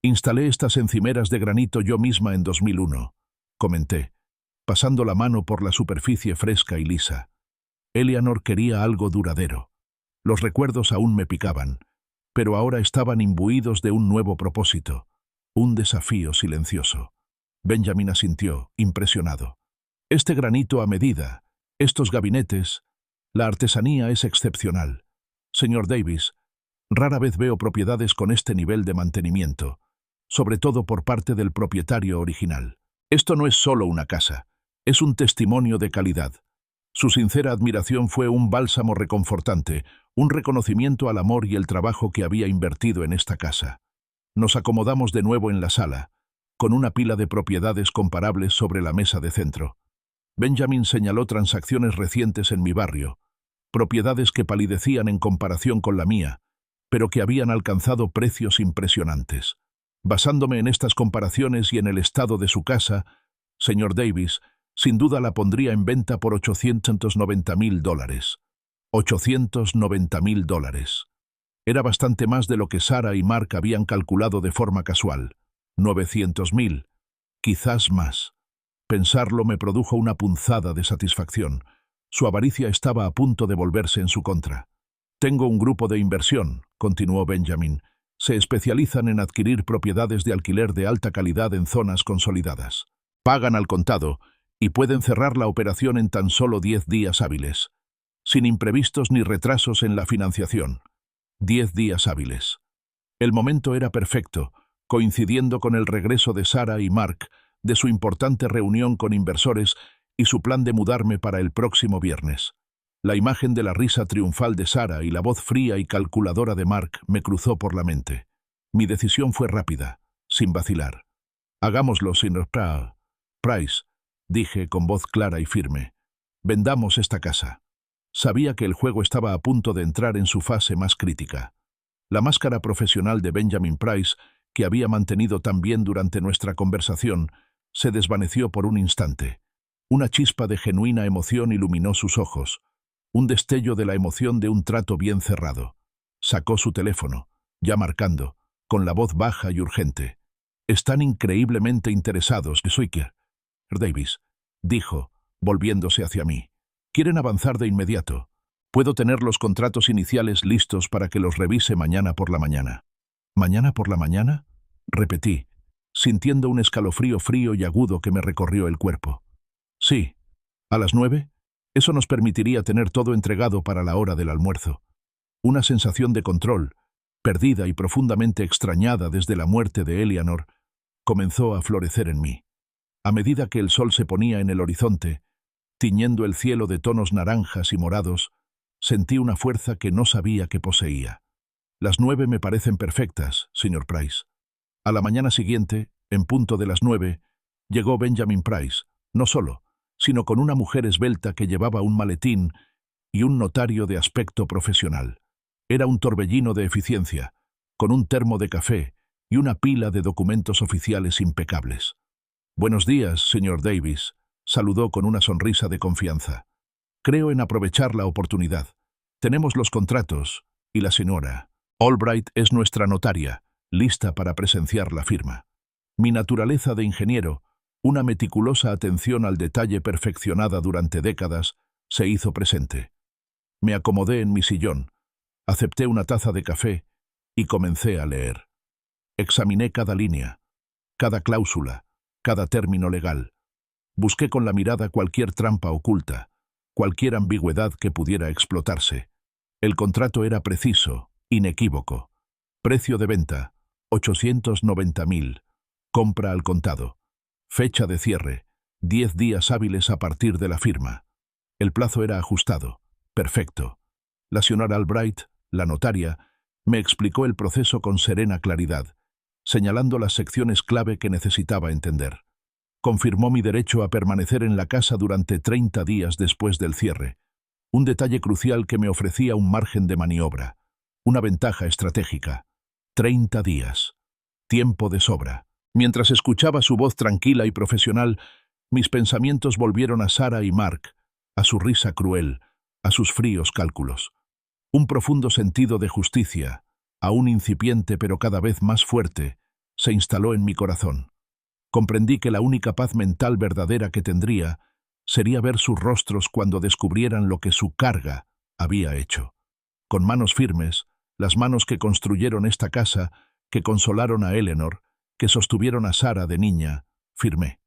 Instalé estas encimeras de granito yo misma en 2001, comenté, pasando la mano por la superficie fresca y lisa. Eleanor quería algo duradero. Los recuerdos aún me picaban, pero ahora estaban imbuidos de un nuevo propósito, un desafío silencioso. Benjamin asintió, impresionado. Este granito a medida, estos gabinetes, la artesanía es excepcional. Señor Davis, rara vez veo propiedades con este nivel de mantenimiento, sobre todo por parte del propietario original. Esto no es solo una casa, es un testimonio de calidad. Su sincera admiración fue un bálsamo reconfortante, un reconocimiento al amor y el trabajo que había invertido en esta casa. Nos acomodamos de nuevo en la sala, con una pila de propiedades comparables sobre la mesa de centro. Benjamin señaló transacciones recientes en mi barrio, propiedades que palidecían en comparación con la mía, pero que habían alcanzado precios impresionantes. Basándome en estas comparaciones y en el estado de su casa, señor Davis, sin duda la pondría en venta por $890,000. $890,000. Era bastante más de lo que Sara y Mark habían calculado de forma casual. 900,000, quizás más. Pensarlo me produjo una punzada de satisfacción. Su avaricia estaba a punto de volverse en su contra. Tengo un grupo de inversión, continuó Benjamin. Se especializan en adquirir propiedades de alquiler de alta calidad en zonas consolidadas. Pagan al contado y pueden cerrar la operación en tan solo 10 días hábiles, sin imprevistos ni retrasos en la financiación. 10 días hábiles. El momento era perfecto, coincidiendo con el regreso de Sarah y Mark de su importante reunión con inversores y su plan de mudarme para el próximo viernes. La imagen de la risa triunfal de Sarah y la voz fría y calculadora de Mark me cruzó por la mente. Mi decisión fue rápida, sin vacilar. «Hagámoslo, señor Price», dije con voz clara y firme. «Vendamos esta casa». Sabía que el juego estaba a punto de entrar en su fase más crítica. La máscara profesional de Benjamin Price, que había mantenido tan bien durante nuestra conversación, se desvaneció por un instante. Una chispa de genuina emoción iluminó sus ojos, un destello de la emoción de un trato bien cerrado. Sacó su teléfono, ya marcando, con la voz baja y urgente. «Están increíblemente interesados, soy Davis», dijo, volviéndose hacia mí. «Quieren avanzar de inmediato. Puedo tener los contratos iniciales listos para que los revise mañana por la mañana». «¿Mañana por la mañana?», repetí, sintiendo un escalofrío frío y agudo que me recorrió el cuerpo. «Sí. ¿A las 9? Eso nos permitiría tener todo entregado para la hora del almuerzo». Una sensación de control, perdida y profundamente extrañada desde la muerte de Eleanor, comenzó a florecer en mí. A medida que el sol se ponía en el horizonte, tiñendo el cielo de tonos naranjas y morados, sentí una fuerza que no sabía que poseía. «Las 9 me parecen perfectas, señor Price». A la mañana siguiente, en punto de las 9, llegó Benjamin Price, no solo, sino con una mujer esbelta que llevaba un maletín y un notario de aspecto profesional. Era un torbellino de eficiencia, con un termo de café y una pila de documentos oficiales impecables. «Buenos días, señor Davis», saludó con una sonrisa de confianza. «Creo en aprovechar la oportunidad. Tenemos los contratos y la señora Albright es nuestra notaria, lista para presenciar la firma». Mi naturaleza de ingeniero, una meticulosa atención al detalle perfeccionada durante décadas, se hizo presente. Me acomodé en mi sillón, acepté una taza de café y comencé a leer. Examiné cada línea, cada cláusula, cada término legal. Busqué con la mirada cualquier trampa oculta, cualquier ambigüedad que pudiera explotarse. El contrato era preciso, inequívoco. Precio de venta, 890.000. Compra al contado. Fecha de cierre, 10 días hábiles a partir de la firma. El plazo era ajustado, perfecto. La señora Albright, la notaria, me explicó el proceso con serena claridad, señalando las secciones clave que necesitaba entender. Confirmó mi derecho a permanecer en la casa durante 30 días después del cierre, un detalle crucial que me ofrecía un margen de maniobra, una ventaja estratégica. 30 días. Tiempo de sobra. Mientras escuchaba su voz tranquila y profesional, mis pensamientos volvieron a Sarah y Mark, a su risa cruel, a sus fríos cálculos. Un profundo sentido de justicia, aún incipiente pero cada vez más fuerte, se instaló en mi corazón. Comprendí que la única paz mental verdadera que tendría sería ver sus rostros cuando descubrieran lo que su carga había hecho. Con manos firmes, las manos que construyeron esta casa, que consolaron a Eleanor, que sostuvieron a Sarah de niña, firmé.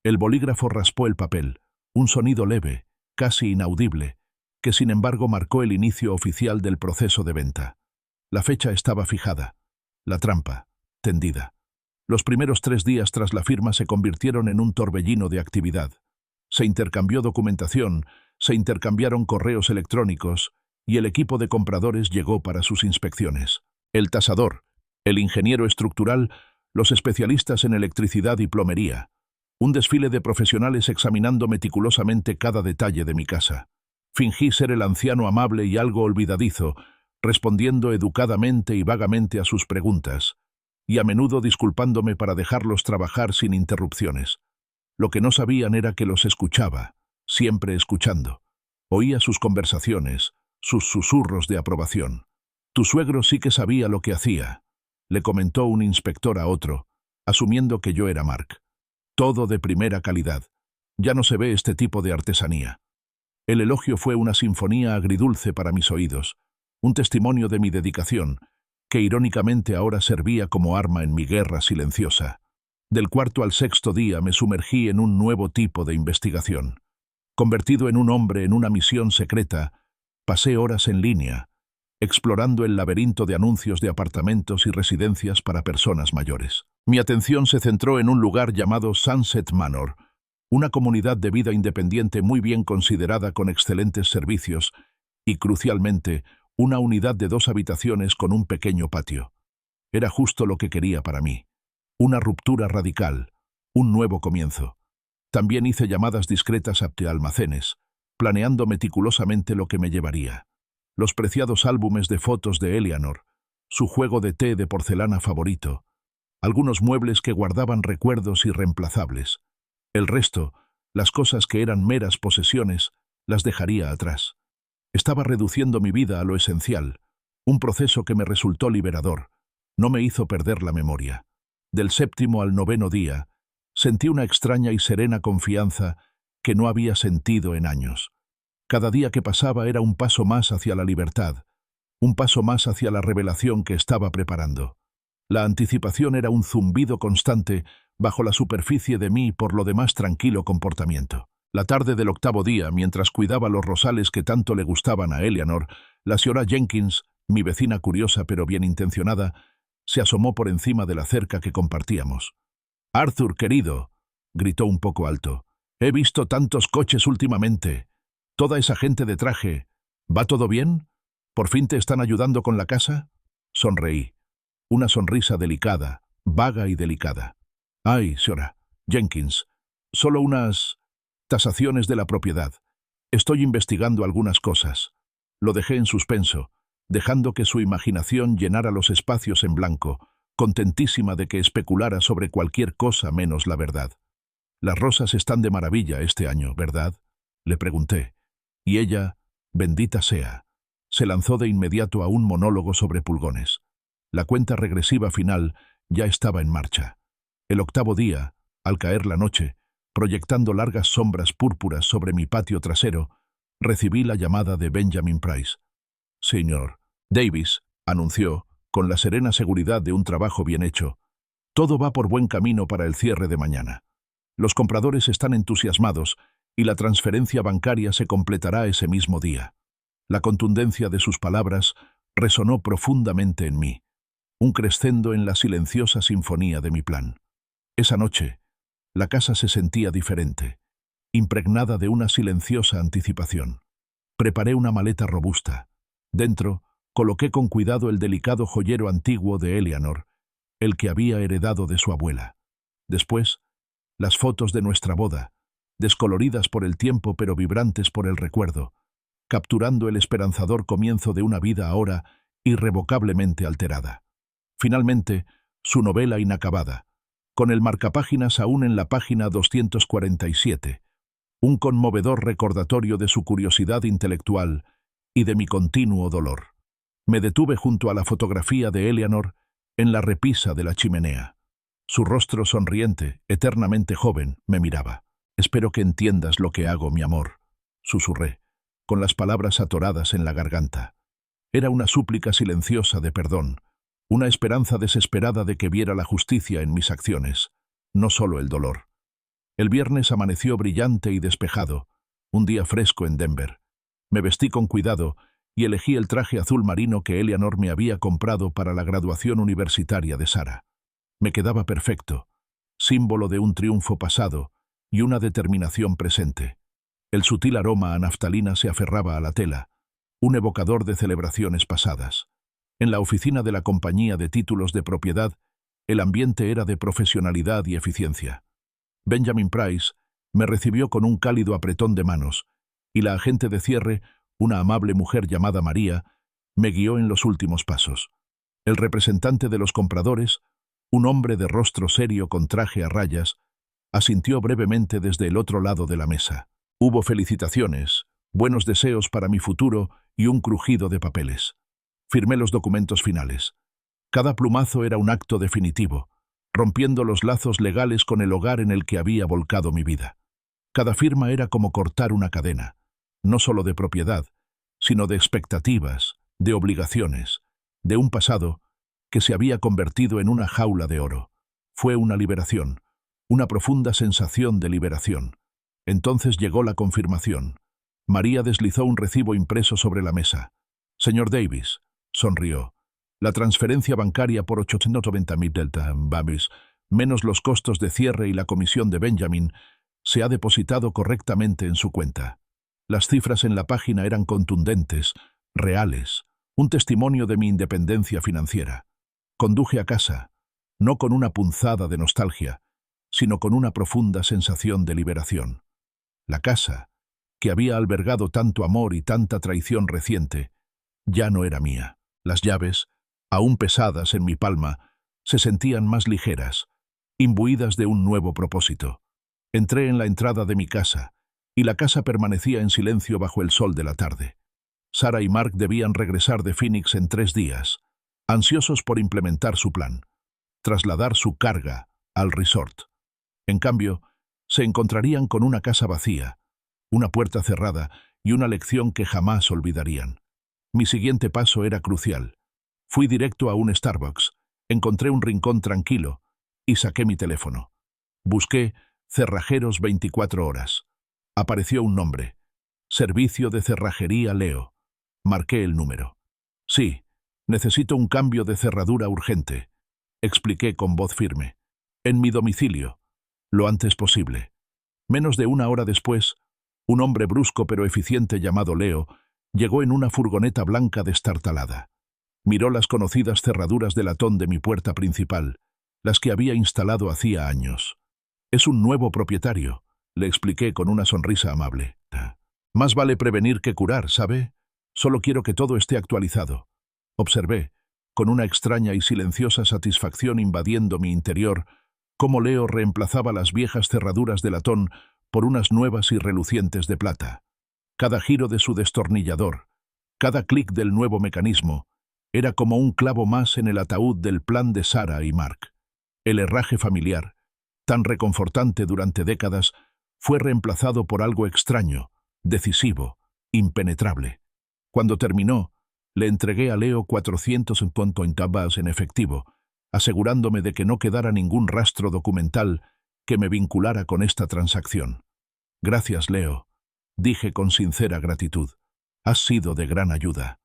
El bolígrafo raspó el papel, un sonido leve, casi inaudible, que sin embargo marcó el inicio oficial del proceso de venta. La fecha estaba fijada, la trampa, tendida. Los primeros 3 días tras la firma se convirtieron en un torbellino de actividad. Se intercambió documentación, se intercambiaron correos electrónicos y el equipo de compradores llegó para sus inspecciones. El tasador, el ingeniero estructural, los especialistas en electricidad y plomería. Un desfile de profesionales examinando meticulosamente cada detalle de mi casa. Fingí ser el anciano amable y algo olvidadizo, respondiendo educadamente y vagamente a sus preguntas, y a menudo disculpándome para dejarlos trabajar sin interrupciones. Lo que no sabían era que los escuchaba, siempre escuchando. Oía sus conversaciones, sus susurros de aprobación. «Tu suegro sí que sabía lo que hacía», le comentó un inspector a otro, asumiendo que yo era Mark. «Todo de primera calidad. Ya no se ve este tipo de artesanía». El elogio fue una sinfonía agridulce para mis oídos, un testimonio de mi dedicación, que irónicamente ahora servía como arma en mi guerra silenciosa. Del 4.º al 6.º día me sumergí en un nuevo tipo de investigación. Convertido en un hombre en una misión secreta, pasé horas en línea, explorando el laberinto de anuncios de apartamentos y residencias para personas mayores. Mi atención se centró en un lugar llamado Sunset Manor, una comunidad de vida independiente muy bien considerada con excelentes servicios y, crucialmente, una unidad de 2 habitaciones con un pequeño patio. Era justo lo que quería para mí. Una ruptura radical, un nuevo comienzo. También hice llamadas discretas a almacenes, planeando meticulosamente lo que me llevaría. Los preciados álbumes de fotos de Eleanor, su juego de té de porcelana favorito, algunos muebles que guardaban recuerdos irreemplazables. El resto, las cosas que eran meras posesiones, las dejaría atrás. Estaba reduciendo mi vida a lo esencial, un proceso que me resultó liberador. No me hizo perder la memoria. Del 7º al 9º día, sentí una extraña y serena confianza que no había sentido en años. Cada día que pasaba era un paso más hacia la libertad, un paso más hacia la revelación que estaba preparando. La anticipación era un zumbido constante bajo la superficie de mi por lo demás tranquilo comportamiento. La tarde del 8º día, mientras cuidaba los rosales que tanto le gustaban a Eleanor, la señora Jenkins, mi vecina curiosa pero bien intencionada, se asomó por encima de la cerca que compartíamos. «Arthur, querido», gritó un poco alto, «he visto tantos coches últimamente. Toda esa gente de traje. ¿Va todo bien? ¿Por fin te están ayudando con la casa?» Sonreí. Una sonrisa delicada, vaga y delicada. «Ay, señora Jenkins, solo unas tasaciones de la propiedad. Estoy investigando algunas cosas». Lo dejé en suspenso, dejando que su imaginación llenara los espacios en blanco, contentísima de que especulara sobre cualquier cosa menos la verdad. «Las rosas están de maravilla este año, ¿verdad?», le pregunté. Y ella, bendita sea, se lanzó de inmediato a un monólogo sobre pulgones. La cuenta regresiva final ya estaba en marcha. El 8º día, al caer la noche, proyectando largas sombras púrpuras sobre mi patio trasero, recibí la llamada de Benjamin Price. «Señor Davis», anunció, con la serena seguridad de un trabajo bien hecho, «todo va por buen camino para el cierre de mañana. Los compradores están entusiasmados y la transferencia bancaria se completará ese mismo día». La contundencia de sus palabras resonó profundamente en mí, un crescendo en la silenciosa sinfonía de mi plan. Esa noche, la casa se sentía diferente, impregnada de una silenciosa anticipación. Preparé una maleta robusta. Dentro, coloqué con cuidado el delicado joyero antiguo de Eleanor, el que había heredado de su abuela. Después, las fotos de nuestra boda, descoloridas por el tiempo pero vibrantes por el recuerdo, capturando el esperanzador comienzo de una vida ahora irrevocablemente alterada. Finalmente, su novela inacabada, con el marcapáginas aún en la página 247, un conmovedor recordatorio de su curiosidad intelectual y de mi continuo dolor. Me detuve junto a la fotografía de Eleanor en la repisa de la chimenea. Su rostro sonriente, eternamente joven, me miraba. «Espero que entiendas lo que hago, mi amor», susurré, con las palabras atoradas en la garganta. Era una súplica silenciosa de perdón, una esperanza desesperada de que viera la justicia en mis acciones, no solo el dolor. El viernes amaneció brillante y despejado, un día fresco en Denver. Me vestí con cuidado y elegí el traje azul marino que Eleanor me había comprado para la graduación universitaria de Sara. Me quedaba perfecto, símbolo de un triunfo pasado y una determinación presente. El sutil aroma a naftalina se aferraba a la tela, un evocador de celebraciones pasadas. En la oficina de la compañía de títulos de propiedad, el ambiente era de profesionalidad y eficiencia. Benjamin Price me recibió con un cálido apretón de manos, y la agente de cierre, una amable mujer llamada María, me guió en los últimos pasos. El representante de los compradores, un hombre de rostro serio con traje a rayas, asintió brevemente desde el otro lado de la mesa. Hubo felicitaciones, buenos deseos para mi futuro y un crujido de papeles. Firmé los documentos finales. Cada plumazo era un acto definitivo, rompiendo los lazos legales con el hogar en el que había volcado mi vida. Cada firma era como cortar una cadena, no solo de propiedad, sino de expectativas, de obligaciones, de un pasado que se había convertido en una jaula de oro. Fue una liberación, una profunda sensación de liberación. Entonces llegó la confirmación. María deslizó un recibo impreso sobre la mesa. «Señor Davis», sonrió. La transferencia bancaria por 890.000 delta, Babis, menos los costos de cierre y la comisión de Benjamin, se ha depositado correctamente en su cuenta. Las cifras en la página eran contundentes, reales, un testimonio de mi independencia financiera. Conduje a casa, no con una punzada de nostalgia, sino con una profunda sensación de liberación. La casa, que había albergado tanto amor y tanta traición reciente, ya no era mía. Las llaves, aún pesadas en mi palma, se sentían más ligeras, imbuidas de un nuevo propósito. Entré en la entrada de mi casa, y la casa permanecía en silencio bajo el sol de la tarde. Sarah y Mark debían regresar de Phoenix en 3 días, ansiosos por implementar su plan, trasladar su carga al resort. En cambio, se encontrarían con una casa vacía, una puerta cerrada y una lección que jamás olvidarían. Mi siguiente paso era crucial. Fui directo a un Starbucks, encontré un rincón tranquilo y saqué mi teléfono. Busqué cerrajeros 24 horas. Apareció un nombre. Servicio de cerrajería Leo. Marqué el número. Sí, necesito un cambio de cerradura urgente, expliqué con voz firme. En mi domicilio, lo antes posible. Menos de 1 hora después, un hombre brusco pero eficiente llamado Leo llegó en una furgoneta blanca destartalada. Miró las conocidas cerraduras de latón de mi puerta principal, las que había instalado hacía años. Es un nuevo propietario, le expliqué con una sonrisa amable. Más vale prevenir que curar, ¿sabe? Solo quiero que todo esté actualizado. Observé, con una extraña y silenciosa satisfacción invadiendo mi interior, cómo Leo reemplazaba las viejas cerraduras de latón por unas nuevas y relucientes de plata. Cada giro de su destornillador, cada clic del nuevo mecanismo, era como un clavo más en el ataúd del plan de Sarah y Mark. El herraje familiar, tan reconfortante durante décadas, fue reemplazado por algo extraño, decisivo, impenetrable. Cuando terminó, le entregué a Leo 450 tabas en efectivo, asegurándome de que no quedara ningún rastro documental que me vinculara con esta transacción. Gracias, Leo, dije con sincera gratitud. Has sido de gran ayuda.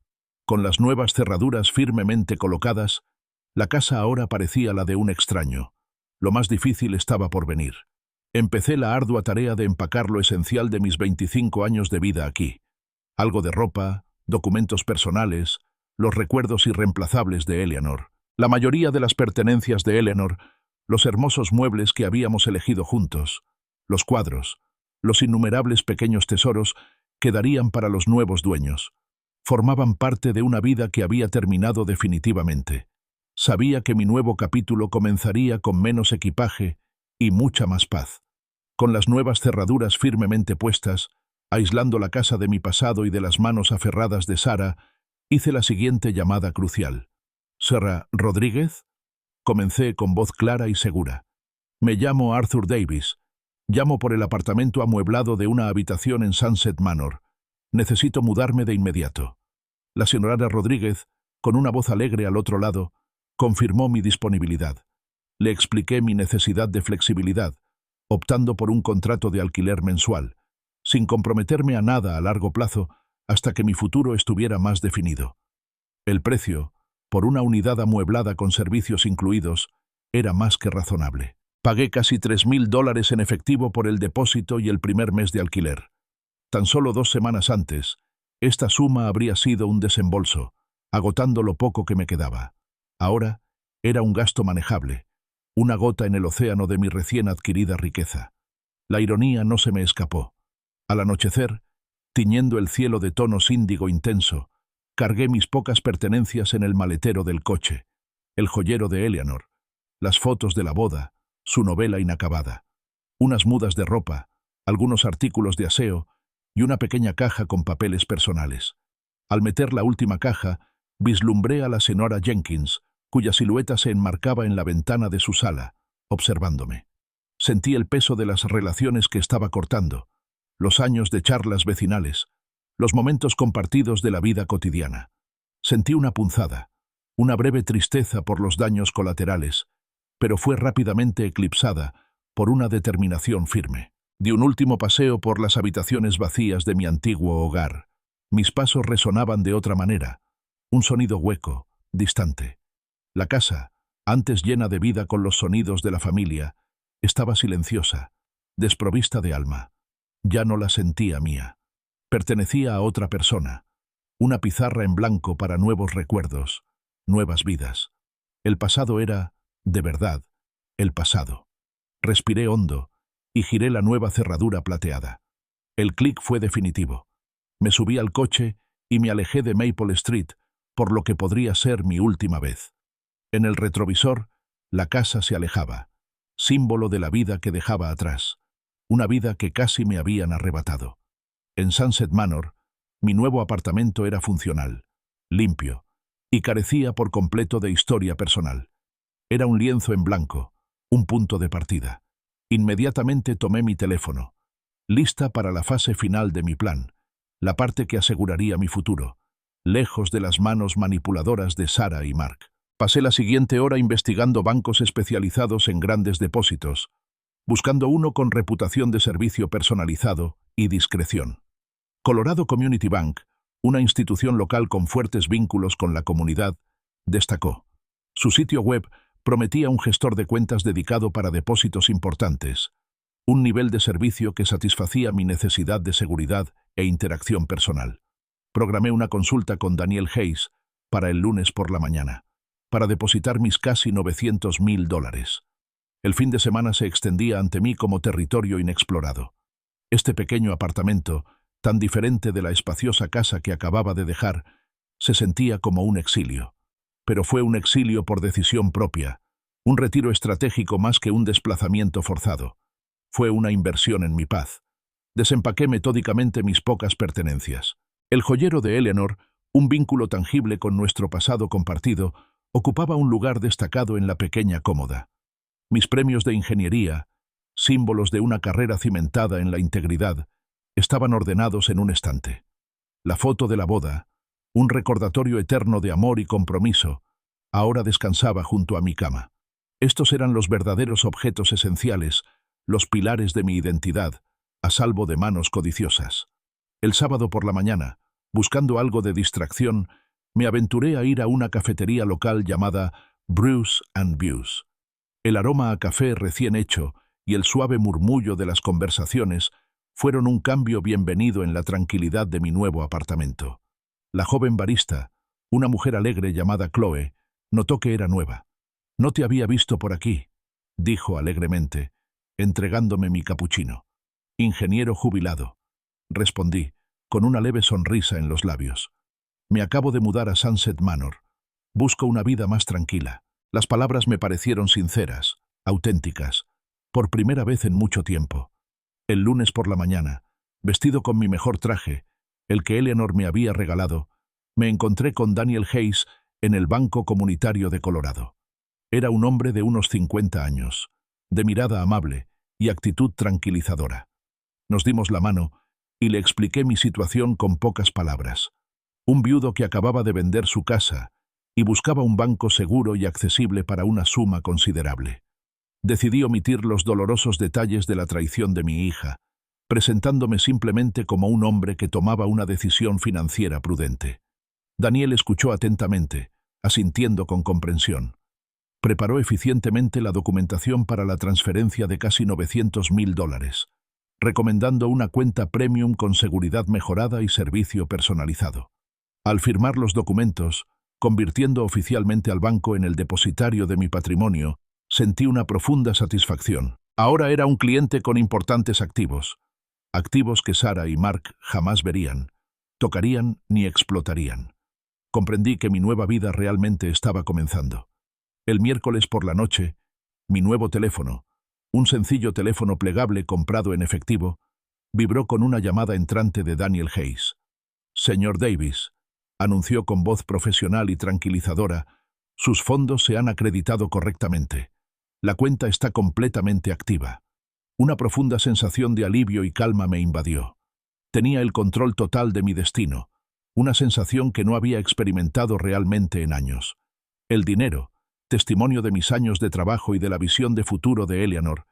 Con las nuevas cerraduras firmemente colocadas, la casa ahora parecía la de un extraño. Lo más difícil estaba por venir. Empecé la ardua tarea de empacar lo esencial de mis 25 años de vida aquí. Algo de ropa, documentos personales, los recuerdos irreemplazables de Eleanor, la mayoría de las pertenencias de Eleanor, los hermosos muebles que habíamos elegido juntos, los cuadros, los innumerables pequeños tesoros que darían para los nuevos dueños. Formaban parte de una vida que había terminado definitivamente. Sabía que mi nuevo capítulo comenzaría con menos equipaje y mucha más paz. Con las nuevas cerraduras firmemente puestas, aislando la casa de mi pasado y de las manos aferradas de Sarah, hice la siguiente llamada crucial. «Sarah Rodríguez», comencé con voz clara y segura. «Me llamo Arthur Davis. Llamo por el apartamento amueblado de una habitación en Sunset Manor. Necesito mudarme de inmediato». La señora Rodríguez, con una voz alegre al otro lado, confirmó mi disponibilidad. Le expliqué mi necesidad de flexibilidad, optando por un contrato de alquiler mensual, sin comprometerme a nada a largo plazo hasta que mi futuro estuviera más definido. El precio, por una unidad amueblada con servicios incluidos, era más que razonable. Pagué casi $3.000 en efectivo por el depósito y el primer mes de alquiler. Tan solo 2 semanas antes, esta suma habría sido un desembolso, agotando lo poco que me quedaba. Ahora era un gasto manejable, una gota en el océano de mi recién adquirida riqueza. La ironía no se me escapó. Al anochecer, tiñendo el cielo de tonos índigo intenso, cargué mis pocas pertenencias en el maletero del coche, el joyero de Eleanor, las fotos de la boda, su novela inacabada, unas mudas de ropa, algunos artículos de aseo y una pequeña caja con papeles personales. Al meter la última caja, vislumbré a la señora Jenkins, cuya silueta se enmarcaba en la ventana de su sala, observándome. Sentí el peso de las relaciones que estaba cortando, los años de charlas vecinales, los momentos compartidos de la vida cotidiana. Sentí una punzada, una breve tristeza por los daños colaterales, pero fue rápidamente eclipsada por una determinación firme. Di un último paseo por las habitaciones vacías de mi antiguo hogar. Mis pasos resonaban de otra manera, Un sonido hueco, distante. La casa, antes llena de vida con los sonidos de la familia, estaba silenciosa, desprovista de alma. Ya no la sentía mía. Pertenecía a otra persona. Una pizarra en blanco para nuevos recuerdos, nuevas vidas. El pasado era, de verdad, el pasado. Respiré hondo y giré la nueva cerradura plateada. El clic fue definitivo. Me subí al coche y me alejé de Maple Street, por lo que podría ser mi última vez. En el retrovisor, la casa se alejaba, símbolo de la vida que dejaba atrás, una vida que casi me habían arrebatado. En Sunset Manor, mi nuevo apartamento era funcional, limpio, y carecía por completo de historia personal. Era un lienzo en blanco, un punto de partida. Inmediatamente tomé mi teléfono, lista para la fase final de mi plan, la parte que aseguraría mi futuro, lejos de las manos manipuladoras de Sarah y Mark. Pasé la siguiente hora investigando bancos especializados en grandes depósitos, buscando uno con reputación de servicio personalizado y discreción. Colorado Community Bank, una institución local con fuertes vínculos con la comunidad, destacó. Su sitio web prometía un gestor de cuentas dedicado para depósitos importantes, un nivel de servicio que satisfacía mi necesidad de seguridad e interacción personal. Programé una consulta con Daniel Hayes para el lunes por la mañana, para depositar mis casi $900,000. El fin de semana se extendía ante mí como territorio inexplorado. Este pequeño apartamento, tan diferente de la espaciosa casa que acababa de dejar, se sentía como un exilio. Pero fue un exilio por decisión propia, un retiro estratégico más que un desplazamiento forzado. Fue una inversión en mi paz. Desempaqué metódicamente mis pocas pertenencias. El joyero de Eleanor, un vínculo tangible con nuestro pasado compartido, ocupaba un lugar destacado en la pequeña cómoda. Mis premios de ingeniería, símbolos de una carrera cimentada en la integridad, estaban ordenados en un estante. La foto de la boda, un recordatorio eterno de amor y compromiso, ahora descansaba junto a mi cama. Estos eran los verdaderos objetos esenciales, los pilares de mi identidad, a salvo de manos codiciosas. El sábado por la mañana, buscando algo de distracción, me aventuré a ir a una cafetería local llamada Brews and Views. El aroma a café recién hecho y el suave murmullo de las conversaciones fueron un cambio bienvenido en la tranquilidad de mi nuevo apartamento. La joven barista, una mujer alegre llamada Chloe, notó que era nueva. «No te había visto por aquí», dijo alegremente, entregándome mi capuchino. «Ingeniero jubilado», respondí, con una leve sonrisa en los labios. «Me acabo de mudar a Sunset Manor. Busco una vida más tranquila». Las palabras me parecieron sinceras, auténticas, por primera vez en mucho tiempo. El lunes por la mañana, vestido con mi mejor traje, el que Eleanor me había regalado, me encontré con Daniel Hayes en el Banco Comunitario de Colorado. Era un hombre de unos 50 años, de mirada amable y actitud tranquilizadora. Nos dimos la mano y le expliqué mi situación con pocas palabras. Un viudo que acababa de vender su casa y buscaba un banco seguro y accesible para una suma considerable. Decidí omitir los dolorosos detalles de la traición de mi hija, presentándome simplemente como un hombre que tomaba una decisión financiera prudente. Daniel escuchó atentamente, asintiendo con comprensión. Preparó eficientemente la documentación para la transferencia de casi $900,000, recomendando una cuenta premium con seguridad mejorada y servicio personalizado. Al firmar los documentos, convirtiendo oficialmente al banco en el depositario de mi patrimonio, sentí una profunda satisfacción. Ahora era un cliente con importantes activos, activos que Sarah y Mark jamás verían, tocarían ni explotarían. Comprendí que mi nueva vida realmente estaba comenzando. El miércoles por la noche, mi nuevo teléfono, un sencillo teléfono plegable comprado en efectivo, vibró con una llamada entrante de Daniel Hayes. «Señor Davis», anunció con voz profesional y tranquilizadora, «sus fondos se han acreditado correctamente. La cuenta está completamente activa». Una profunda sensación de alivio y calma me invadió. Tenía el control total de mi destino, una sensación que no había experimentado realmente en años. El dinero, testimonio de mis años de trabajo y de la visión de futuro de Eleanor,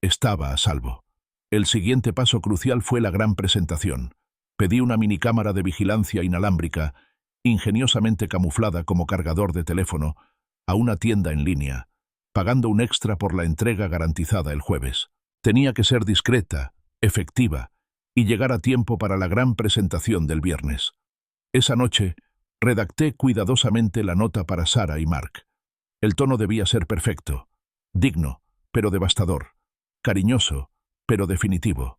estaba a salvo. El siguiente paso crucial fue la gran presentación. Pedí una minicámara de vigilancia inalámbrica ingeniosamente camuflada como cargador de teléfono, a una tienda en línea, pagando un extra por la entrega garantizada el jueves. Tenía que ser discreta, efectiva, y llegar a tiempo para la gran presentación del viernes. Esa noche, redacté cuidadosamente la nota para Sara y Mark. El tono debía ser perfecto, digno, pero devastador, cariñoso, pero definitivo.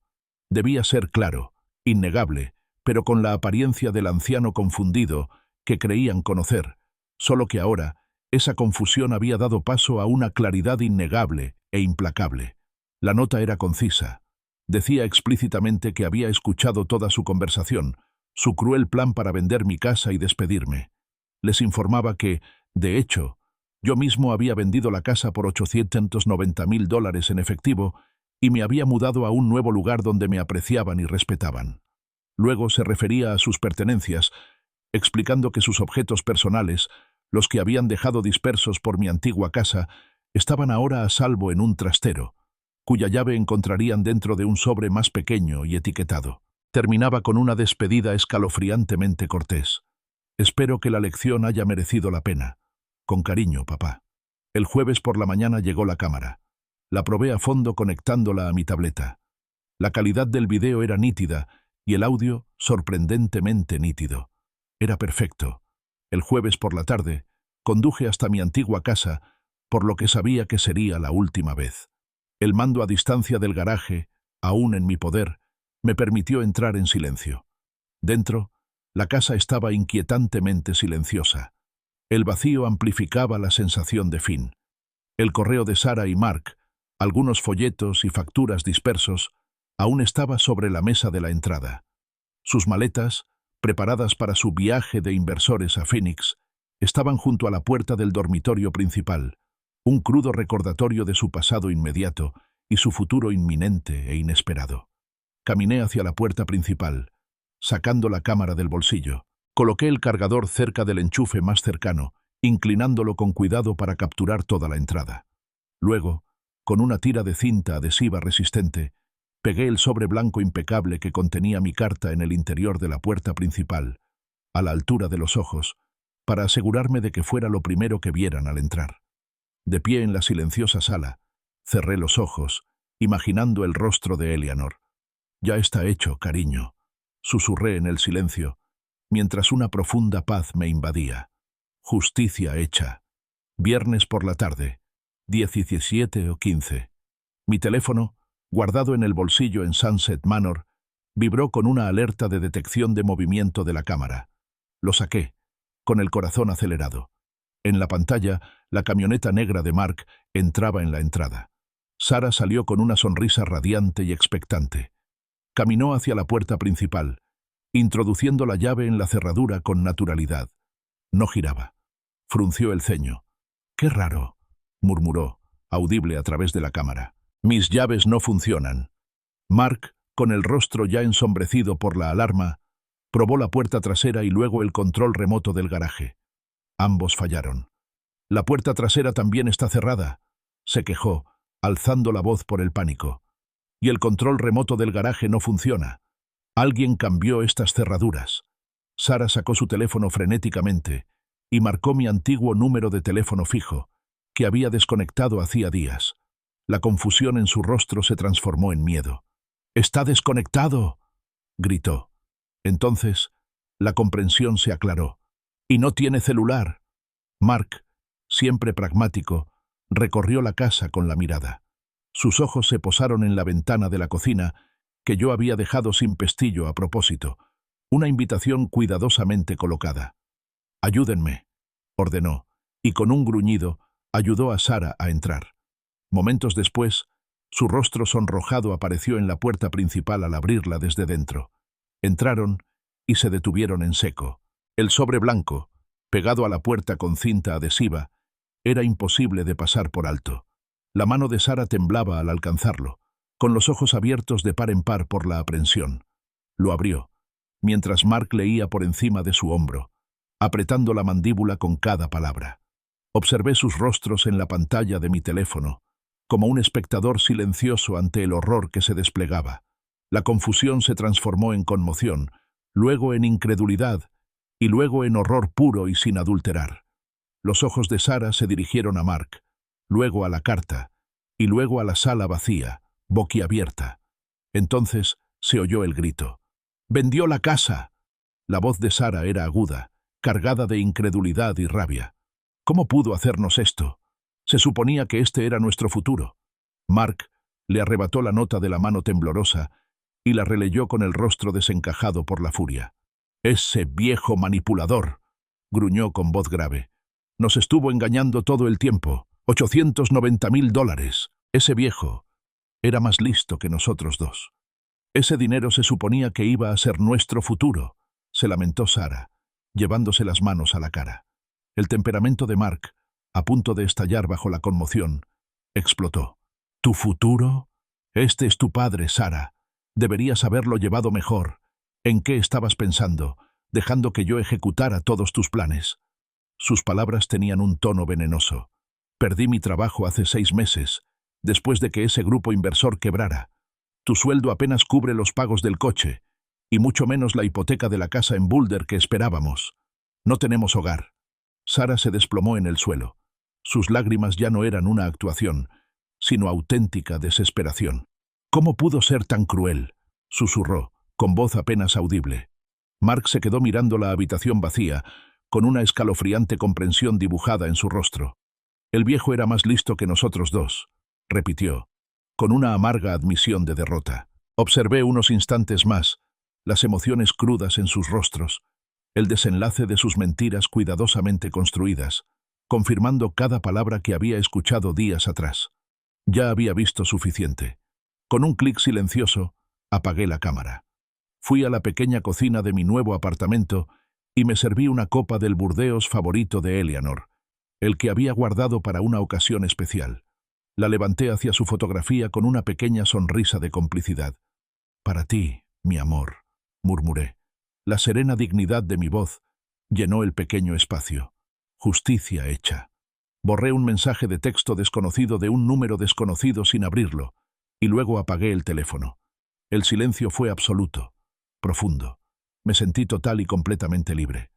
Debía ser claro, innegable, pero con la apariencia del anciano confundido que creían conocer, solo que ahora esa confusión había dado paso a una claridad innegable e implacable. La nota era concisa. Decía explícitamente que había escuchado toda su conversación, su cruel plan para vender mi casa y despedirme. Les informaba que, de hecho, yo mismo había vendido la casa por $890,000 en efectivo y me había mudado a un nuevo lugar donde me apreciaban y respetaban. Luego se refería a sus pertenencias, explicando que sus objetos personales, los que habían dejado dispersos por mi antigua casa, estaban ahora a salvo en un trastero, cuya llave encontrarían dentro de un sobre más pequeño y etiquetado. Terminaba con una despedida escalofriantemente cortés. Espero que la lección haya merecido la pena. Con cariño, papá. El jueves por la mañana llegó la cámara. La probé a fondo conectándola a mi tableta. La calidad del video era nítida y el audio sorprendentemente nítido. Era perfecto. El jueves por la tarde, conduje hasta mi antigua casa, por lo que sabía que sería la última vez. El mando a distancia del garaje, aún en mi poder, me permitió entrar en silencio. Dentro, la casa estaba inquietantemente silenciosa. El vacío amplificaba la sensación de fin. El correo de Sara y Mark, algunos folletos y facturas dispersos, aún estaba sobre la mesa de la entrada. Sus maletas, preparadas para su viaje de inversores a Phoenix, estaban junto a la puerta del dormitorio principal, un crudo recordatorio de su pasado inmediato y su futuro inminente e inesperado. Caminé hacia la puerta principal, sacando la cámara del bolsillo. Coloqué el cargador cerca del enchufe más cercano, inclinándolo con cuidado para capturar toda la entrada. Luego, con una tira de cinta adhesiva resistente, pegué el sobre blanco impecable que contenía mi carta en el interior de la puerta principal, a la altura de los ojos, para asegurarme de que fuera lo primero que vieran al entrar. De pie en la silenciosa sala, cerré los ojos, imaginando el rostro de Eleanor. «Ya está hecho, cariño», susurré en el silencio, mientras una profunda paz me invadía. Justicia hecha. Viernes por la tarde, 17 o 15. Mi teléfono, guardado en el bolsillo en Sunset Manor, vibró con una alerta de detección de movimiento de la cámara. Lo saqué, con el corazón acelerado. En la pantalla, la camioneta negra de Mark entraba en la entrada. Sara salió con una sonrisa radiante y expectante. Caminó hacia la puerta principal, introduciendo la llave en la cerradura con naturalidad. No giraba. Frunció el ceño. «Qué raro», murmuró, audible a través de la cámara. «Mis llaves no funcionan». Mark, con el rostro ya ensombrecido por la alarma, probó la puerta trasera y luego el control remoto del garaje. Ambos fallaron. «La puerta trasera también está cerrada», se quejó, alzando la voz por el pánico. «Y el control remoto del garaje no funciona. Alguien cambió estas cerraduras». Sara sacó su teléfono frenéticamente y marcó mi antiguo número de teléfono fijo, que había desconectado hacía días. La confusión en su rostro se transformó en miedo. «¡Está desconectado!», gritó. Entonces, la comprensión se aclaró. «Y no tiene celular». Mark, siempre pragmático, recorrió la casa con la mirada. Sus ojos se posaron en la ventana de la cocina, que yo había dejado sin pestillo a propósito, una invitación cuidadosamente colocada. «Ayúdenme», ordenó, y con un gruñido ayudó a Sara a entrar. Momentos después, su rostro sonrojado apareció en la puerta principal al abrirla desde dentro. Entraron y se detuvieron en seco. El sobre blanco, pegado a la puerta con cinta adhesiva, era imposible de pasar por alto. La mano de Sara temblaba al alcanzarlo, con los ojos abiertos de par en par por la aprensión. Lo abrió, mientras Mark leía por encima de su hombro, apretando la mandíbula con cada palabra. Observé sus rostros en la pantalla de mi teléfono, como un espectador silencioso ante el horror que se desplegaba. La confusión se transformó en conmoción, luego en incredulidad, y luego en horror puro y sin adulterar. Los ojos de Sara se dirigieron a Mark, luego a la carta, y luego a la sala vacía, boquiabierta. Entonces se oyó el grito. «¡Vendió la casa!». La voz de Sara era aguda, cargada de incredulidad y rabia. ¿Cómo pudo hacernos esto? Se suponía que este era nuestro futuro. Mark le arrebató la nota de la mano temblorosa y la releyó con el rostro desencajado por la furia. «Ese viejo manipulador», gruñó con voz grave. «Nos estuvo engañando todo el tiempo. $890.000. Ese viejo era más listo que nosotros dos. Ese dinero se suponía que iba a ser nuestro futuro», se lamentó Sara, llevándose las manos a la cara. El temperamento de Mark, a punto de estallar bajo la conmoción, explotó. «¿Tu futuro? Este es tu padre, Sara. Deberías haberlo llevado mejor. ¿En qué estabas pensando, dejando que yo ejecutara todos tus planes?». Sus palabras tenían un tono venenoso. «Perdí mi trabajo hace 6 meses, después de que ese grupo inversor quebrara. Tu sueldo apenas cubre los pagos del coche, y mucho menos la hipoteca de la casa en Boulder que esperábamos. No tenemos hogar». Sara se desplomó en el suelo. Sus lágrimas ya no eran una actuación, sino auténtica desesperación. «¿Cómo pudo ser tan cruel?», susurró, con voz apenas audible. Mark se quedó mirando la habitación vacía, con una escalofriante comprensión dibujada en su rostro. «El viejo era más listo que nosotros dos», repitió, con una amarga admisión de derrota. Observé unos instantes más, las emociones crudas en sus rostros, el desenlace de sus mentiras cuidadosamente construidas, confirmando cada palabra que había escuchado días atrás. Ya había visto suficiente. Con un clic silencioso, apagué la cámara. Fui a la pequeña cocina de mi nuevo apartamento y me serví una copa del Burdeos favorito de Eleanor, el que había guardado para una ocasión especial. La levanté hacia su fotografía con una pequeña sonrisa de complicidad. «Para ti, mi amor», murmuré. La serena dignidad de mi voz llenó el pequeño espacio. Justicia hecha. Borré un mensaje de texto desconocido de un número desconocido sin abrirlo, y luego apagué el teléfono. El silencio fue absoluto, profundo. Me sentí total y completamente libre.